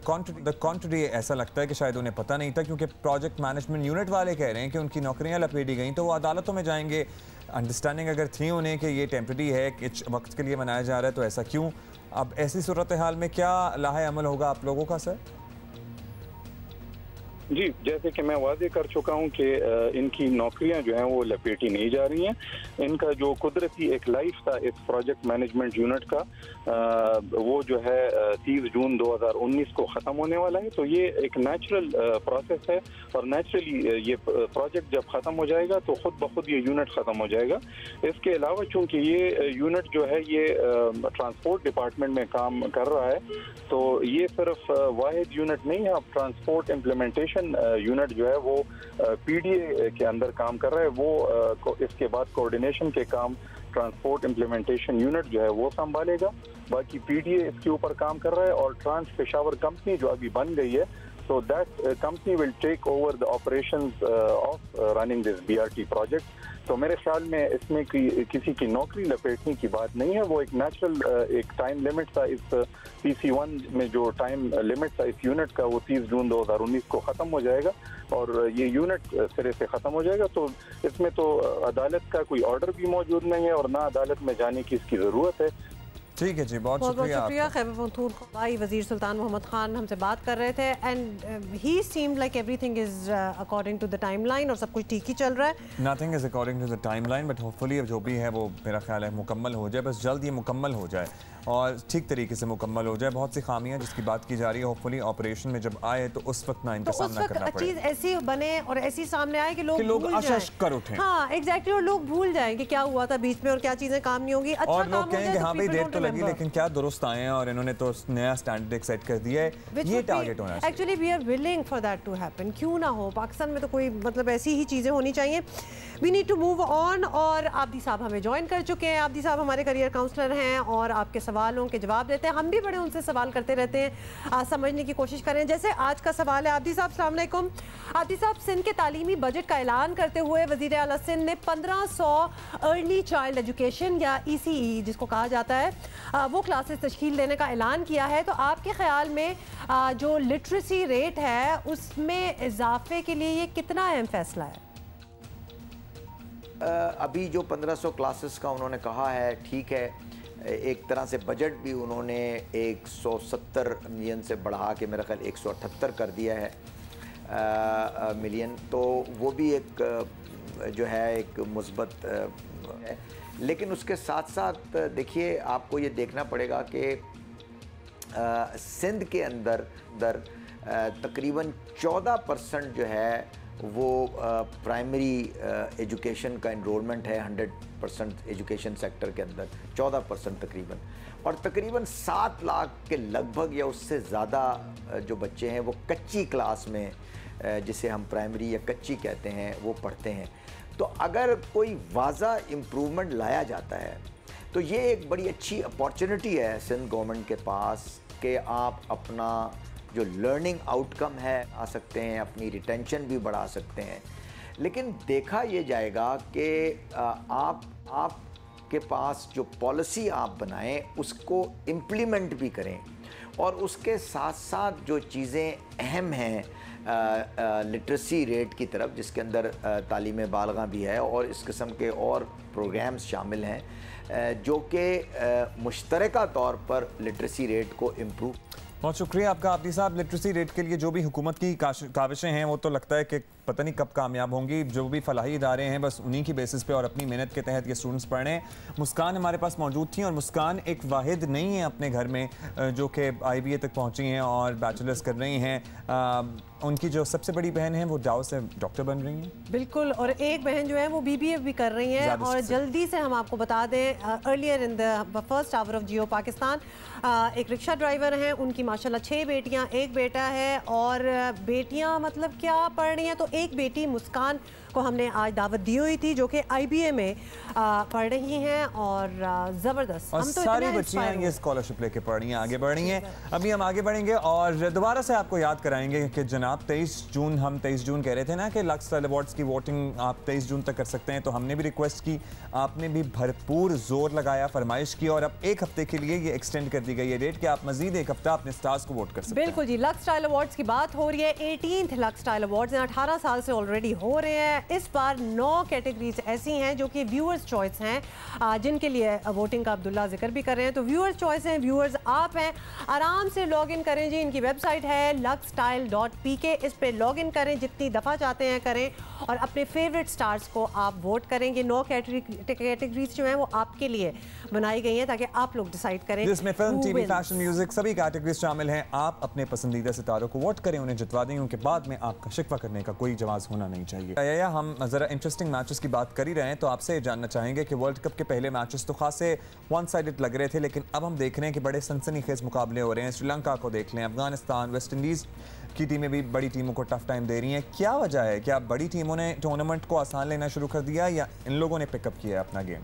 कॉन्ट्री ऐसा लगता है कि शायद उन्हें पता नहीं था, क्योंकि प्रोजेक्ट मैनेजमेंट यूनिट वाले कह रहे हैं कि उनकी नौकरियां लपेटी गई, तो वो अदालतों में जाएंगे। अंडरस्टैंडिंग अगर थी उन्हें कि ये टेम्परेरी है, कुछ वक्त के लिए बनाया जा रहा है, तो ऐसा क्यों? अब ऐसी सूरत हाल में क्या लाहे अमल होगा आप लोगों का सर? जी, जैसे कि मैं वादे कर चुका हूं कि इनकी नौकरियां जो हैं वो लपेटी नहीं जा रही हैं। इनका जो कुदरती एक लाइफ था इस प्रोजेक्ट मैनेजमेंट यूनिट का वो जो है 30 जून 2019 को ख़त्म होने वाला है। तो ये एक नेचुरल प्रोसेस है और नेचुरली ये प्रोजेक्ट जब ख़त्म हो जाएगा तो खुद ब खुद ये यूनिट ख़त्म हो जाएगा। इसके अलावा चूँकि ये यूनिट जो है ये ट्रांसपोर्ट डिपार्टमेंट में काम कर रहा है, तो ये सिर्फ वाहिद यूनिट नहीं है। अब ट्रांसपोर्ट इम्प्लीमेंटेशन यूनिट जो है वो PDA के अंदर काम कर रहा है। वो इसके बाद कोऑर्डिनेशन के काम ट्रांसपोर्ट इम्प्लीमेंटेशन यूनिट जो है वो संभालेगा। बाकी PDA इसके ऊपर काम कर रहा है और ट्रांस पेशावर कंपनी जो अभी बन गई है, so that company will take over the operations of running this BRT project। तो मेरे ख्याल में इसमें किसी की नौकरी लपेटने की बात नहीं है। वो एक नेचुरल एक टाइम लिमिट था इस PC1 में, जो टाइम लिमिट था इस यूनिट का वो 30 जून 2019 को ख़त्म हो जाएगा और ये यूनिट सिरे से ख़त्म हो जाएगा। तो इसमें तो अदालत का कोई ऑर्डर भी मौजूद नहीं है और ना अदालत में जाने की इसकी ज़रूरत है। ठीक है जी, बहुत शुक्रिया। खैबर पख्तूनख्वा भाई वज़ीर सुल्तान मोहम्मद खान हमसे बात कर रहे थे and he seemed like everything is according to the timeline और सब कुछ ठीक ही चल रहा है। Nothing is according to the timeline but hopefully जो भी है वो मेरा ख्याल है मुकम्मल हो जाए, बस जल्द ये मुकम्मल हो जाए और ठीक तरीके से मुकम्मल हो जाए। बहुत सी खामियां जिसकी बात की जा रही है, होपफुली ऑपरेशन में जब आए तो उस वक्त ना इनका सामना करना पड़े, चीज ऐसी बने और ऐसी सामने आए कि लोग आशाश कर उठें। हाँ एग्जैक्टली, और लोग भूल जाएं कि क्या हुआ था बीच में और क्या चीजें काम नहीं होगी। अच्छा और लोग कहेंगे हाँ भाई देर तो लगी लेकिन क्या दुरुस्त आए हैं और इन्होंने तो नया स्टैंडर्ड सेट कर दिया है, ये टारगेट होना चाहिए। Actually we are willing for that to happen, क्यों ना हो। पाकिस्तान में तो कोई मतलब ऐसी ही चीजें होनी चाहिए। We need to move on और आब्दी साहब हमें ज्वाइन कर चुके हैं। आब्दी साहब हमारे करियर काउंसलर हैं और आपके सवालों के जवाब देते हैं। हम भी बड़े उनसे सवाल करते रहते हैं, समझने की कोशिश करें। जैसे आज का सवाल है आब्दी साहब, अस्सलाम वालेकुम। आब्दी साहब, सिंध के तालीमी बजट का ऐलान करते हुए वज़ीर आला सिंध ने 1500 अर्ली चाइल्ड एजुकेशन या ECE जिसको कहा जाता है वो क्लासेस तश्कील देने का ऐलान किया है। तो आपके ख्याल में जो लिटरेसी रेट है उसमें इजाफे के लिए ये कितना अहम फैसला है? अभी जो 1500 क्लासेस का उन्होंने कहा है ठीक है, एक तरह से बजट भी उन्होंने 170 मिलियन से बढ़ा के मेरा ख्याल 178 कर दिया है मिलियन, तो वो भी एक जो है एक मुस्बत है। लेकिन उसके साथ साथ देखिए आपको ये देखना पड़ेगा कि सिंध के अंदर तकरीबन 14% जो है वो प्राइमरी एजुकेशन का इनरोलमेंट है 100% एजुकेशन सेक्टर के अंदर 14% तकरीबन, और तकरीबन 7 लाख के लगभग या उससे ज़्यादा जो बच्चे हैं वो कच्ची क्लास में, जिसे हम प्राइमरी या कच्ची कहते हैं, वो पढ़ते हैं। तो अगर कोई वाज़ा इम्प्रूवमेंट लाया जाता है तो ये एक बड़ी अच्छी अपॉर्चुनिटी है सिंध गवर्नमेंट के पास कि आप अपना जो लर्निंग आउटकम है आ सकते हैं, अपनी रिटेंशन भी बढ़ा सकते हैं। लेकिन देखा ये जाएगा कि आप के पास जो पॉलिसी आप बनाएं उसको इम्प्लीमेंट भी करें, और उसके साथ साथ जो चीज़ें अहम हैं लिटरेसी रेट की तरफ, जिसके अंदर तालीम बालगा भी है और इस किस्म के और प्रोग्राम्स शामिल हैं जो कि मुश्तरका तौर पर लिटरेसी रेट को इम्प्रूव। बहुत शुक्रिया आपका आब्दी साहब। लिटरेसी रेट के लिए जो भी हुकूमत की काविशें हैं वो तो लगता है कि पता नहीं कब कामयाब होंगी। जो भी फलाही इदारे हैं बस उन्हीं की बेसिस पे और अपनी मेहनत के तहत ये स्टूडेंट्स पढ़ रहे हैं। मुस्कान हमारे पास मौजूद थी और मुस्कान एक वाहिद नहीं है अपने घर में जो कि IBA तक पहुंची हैं और बैचलर्स कर रही हैं। उनकी जो सबसे बड़ी बहन है वो डाउ से डॉक्टर बन रही हैं। बिल्कुल, और एक बहन जो है वो BBA भी कर रही हैं। और जल्दी से हम आपको बता दें, earlier in the first hour of Geo Pakistan एक रिक्शा ड्राइवर हैं, उनकी माशाल्लाह 6 बेटियां, 1 बेटा है। और बेटियां मतलब क्या पढ़ रही हैं, तो एक बेटी मुस्कान को हमने आज दावत दी हुई थी जो कि IBA में पढ़ रही हैं और ज़बरदस्त। और हम तो सारी बच्चियां ये स्कॉलरशिप लेके पढ़ रही हैं, आगे बढ़ रही हैं। अभी हम आगे बढ़ेंगे और दोबारा से आपको याद कराएंगे कि जनाब 23 जून, हम 23 जून कह रहे थे ना कि लक्स स्टाइल अवार्ड्स की वोटिंग आप 23 जून तक कर सकते हैं, तो हमने भी रिक्वेस्ट की, आपने भी भरपूर जोर लगाया, फरमाइश की, और अब 1 हफ्ते के लिए ये एक्सटेंड कर दी गई है डेट कि आप मजीद 1 हफ्ता अपने स्टार्स को वोट कर सकते हैं। बिल्कुल जी, लक्स स्टाइल अवार्ड्स की बात हो रही है। 18th लक्स स्टाइल अवार्ड्स 18 साल से ऑलरेडी हो रहे हैं। इस बार 9 कैटेगरीज ऐसी हैं जो कि व्यूअर्स चॉइस हैं, जिनके लिए वोटिंग का अब्दुल्ला जिक्र भी कर रहे हैं। तो व्यूअर्स चॉइस हैं, व्यूअर्स आप हैं, आराम से लॉग इन करें जी। इनकी वेबसाइट है luxstyle.pk, इस पे लॉग इन करें, जितनी दफ़ा चाहते हैं करें और अपने फेवरेट स्टार्स को आप वोट करेंगे। 9 कैटेगरीज जो हैं वो आपके लिए बनाई गई हैं ताकि आप लोग डिसाइड करें, जिसमें फिल्म, टीवी, फैशन, म्यूजिक सभी कैटेगरीज शामिल हैं। आप अपने पसंदीदा सितारों को वोट करें, उन्हें जितवा दें, उनके बाद में आपका शिकवा करने का कोई जवाब होना नहीं चाहिए। या हम ज़रा इंटरेस्टिंग मैचेस की बात कर ही रहे हैं तो आपसे ये जानना चाहेंगे कि वर्ल्ड कप के पहले मैचेस तो खासे वन साइडेड लग रहे थे, लेकिन अब हम देख रहे हैं कि बड़े सनसनीखेज मुकाबले हो रहे हैं। श्रीलंका को देख लें, अफगानिस्तान, वेस्ट इंडीज़ की टीमें भी बड़ी टीमों को टफ टाइम दे रही हैं। क्या वजह है? क्या बड़ी टीमों ने टूर्नामेंट को आसान लेना शुरू कर दिया या इन लोगों ने पिकअप किया है अपना गेम?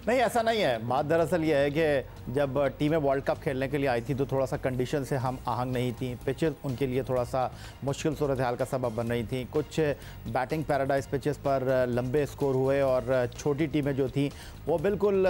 नहीं, ऐसा नहीं है। बात दरअसल ये है कि जब टीमें वर्ल्ड कप खेलने के लिए आई थी तो थोड़ा सा कंडीशन से हम आहंग नहीं थी, पिचेस उनके लिए थोड़ा सा मुश्किल सूरत हाल का सबब बन रही थी। कुछ बैटिंग पैराडाइज पिचेस पर लंबे स्कोर हुए और छोटी टीमें जो थी वो बिल्कुल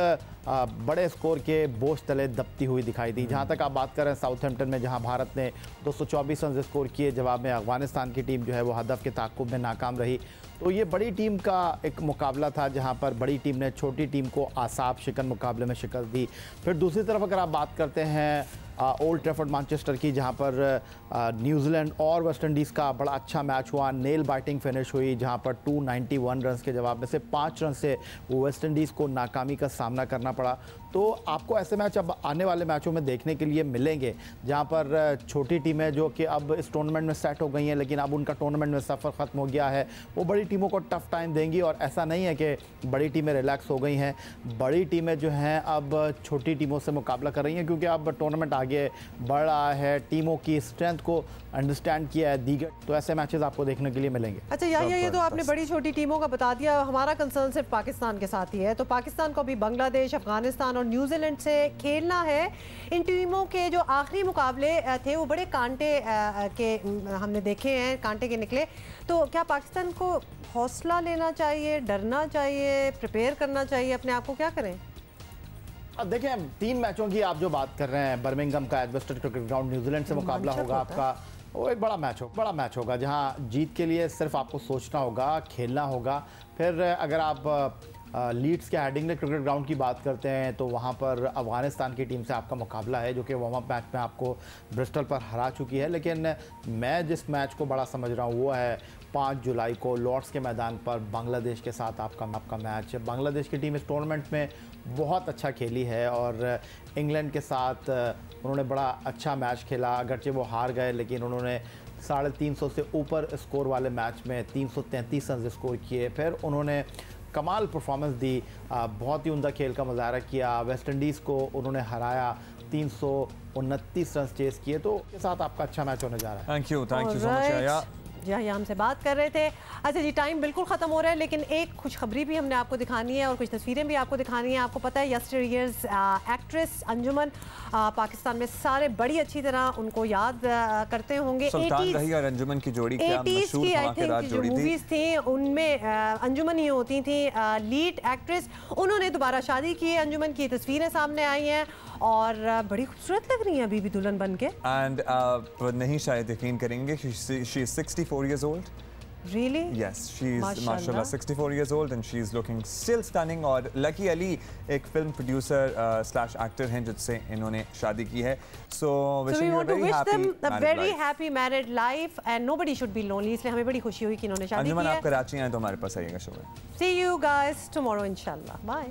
बड़े स्कोर के बोझ तले दबती हुई दिखाई दी। जहाँ तक आप बात कर रहे हैं साउथहैम्पटन में, जहाँ भारत ने 224 रन स्कोर किए, जवाब में अफगानिस्तान की टीम जो है वो हदफ के ताक़ुब में नाकाम रही। तो ये बड़ी टीम का एक मुकाबला था जहाँ पर बड़ी टीम ने छोटी टीम को आसाब शिकन मुकाबले में शिकस्त दी। फिर दूसरी तरफ अगर आप बात करते हैं ओल्ड ट्रैफर्ड मैनचेस्टर की, जहाँ पर न्यूजीलैंड और वेस्ट इंडीज़ का बड़ा अच्छा मैच हुआ, नेल बाइटिंग फिनिश हुई, जहाँ पर 291 रन के जवाब में से 5 रन से वेस्ट इंडीज़ को नाकामी का सामना करना पड़ा। तो आपको ऐसे मैच अब आने वाले मैचों में देखने के लिए मिलेंगे जहाँ पर छोटी टीमें जो कि अब इस टूर्नामेंट में सेट हो गई हैं, लेकिन अब उनका टूर्नामेंट में सफ़र ख़त्म हो गया है, वो बड़ी टीमों को टफ टाइम देंगी। और ऐसा नहीं है कि बड़ी टीमें रिलैक्स हो गई हैं, बड़ी टीमें जो हैं अब छोटी टीमों से मुकाबला कर रही हैं, क्योंकि अब टूर्नामेंट आगे बढ़ रहा है, टीमों की स्ट्रेंथ को अंडरस्टैंड किया है दीगर, तो ऐसे मैचेस आपको देखने के लिए मिलेंगे। अच्छा ये तो आपने बड़ी छोटी टीमों का बता दिया। हमारा कंसर्न सिर्फ पाकिस्तान के साथ ही है, तो पाकिस्तान को भी बांग्लादेश, अफगानिस्तान और न्यूजीलैंड से खेलना है। इन टीमों के जो आखिरी मुकाबले थे वो बड़े कांटे के हमने देखे हैं, कांटे के निकले। तो क्या पाकिस्तान को हौसला लेना चाहिए, डरना चाहिए, प्रिपेयर करना चाहिए अपने आप को, क्या करें? अब देखें 3 मैचों की आप जो बात कर रहे हैं, बर्मिंघम का एडवेस्टर क्रिकेट ग्राउंड न्यूजीलैंड से मुकाबला होगा आपका, वो एक बड़ा मैच होगा जहां जीत के लिए सिर्फ आपको सोचना होगा, खेलना होगा। फिर अगर आप लीड्स के हेडिंग्ले क्रिकेट ग्राउंड की बात करते हैं तो वहाँ पर अफगानिस्तान की टीम से आपका मुकाबला है, जो कि वार्म अप मैच में आपको ब्रिस्टल पर हरा चुकी है। लेकिन मैं जिस मैच को बड़ा समझ रहा हूँ वो है 5 जुलाई को लॉर्ड्स के मैदान पर बांग्लादेश के साथ आपका मैच है। बांग्लादेश की टीम इस टूर्नामेंट में बहुत अच्छा खेली है और इंग्लैंड के साथ उन्होंने बड़ा अच्छा मैच खेला, अगरचे वो हार गए लेकिन उन्होंने 350 से ऊपर स्कोर वाले मैच में 333 रन स्कोर किए। फिर उन्होंने कमाल परफॉर्मेंस दी, बहुत ही उम्दा खेल का मुजाहरा किया, वेस्ट इंडीज़ को उन्होंने हराया, 329 रन चेस किए। तो के साथ आपका अच्छा मैच होने जा रहा है। Thank you so much. जी हमसे बात कर रहे थे। अच्छा जी, टाइम बिल्कुल ख़त्म हो रहा है, लेकिन एक खुशखबरी भी हमने आपको दिखानी है और कुछ तस्वीरें भी आपको दिखानी है। आपको पता है यस्टर ईयर्स एक्ट्रेस अंजुमन पाकिस्तान में सारे बड़ी अच्छी तरह उनको याद करते होंगे। सुल्तान रही और अंजुमन की जोड़ी क्या मशहूर धमाकेदार जोड़ी थी। मूवीज़ थी उनमें अंजुमन ही होती थी लीड एक्ट्रेस। उन्होंने दोबारा शादी की है, अंजुमन की तस्वीरें सामने आई हैं और बड़ी खूबसूरत लग रही हैं अभी भी दुल्हन बन के। एंड नहीं शायद यकीन करेंगे, she is 64 years old. Really? Yes, she is mashallah 64 years old and she is looking still stunning. और लकी अली एक फिल्म प्रोड्यूसर स्लैश एक्टर हैं जिससे इन्होंने शादी की है। So wishing you a very happy married life and nobody should be lonely. इसलिए हमें बड़ी खुशी हुई कि इन्होंने शादी की है। अंजुमन आप कराची आए तो हमारे पास आइएगा शो में। See you guys tomorrow inshallah. Bye.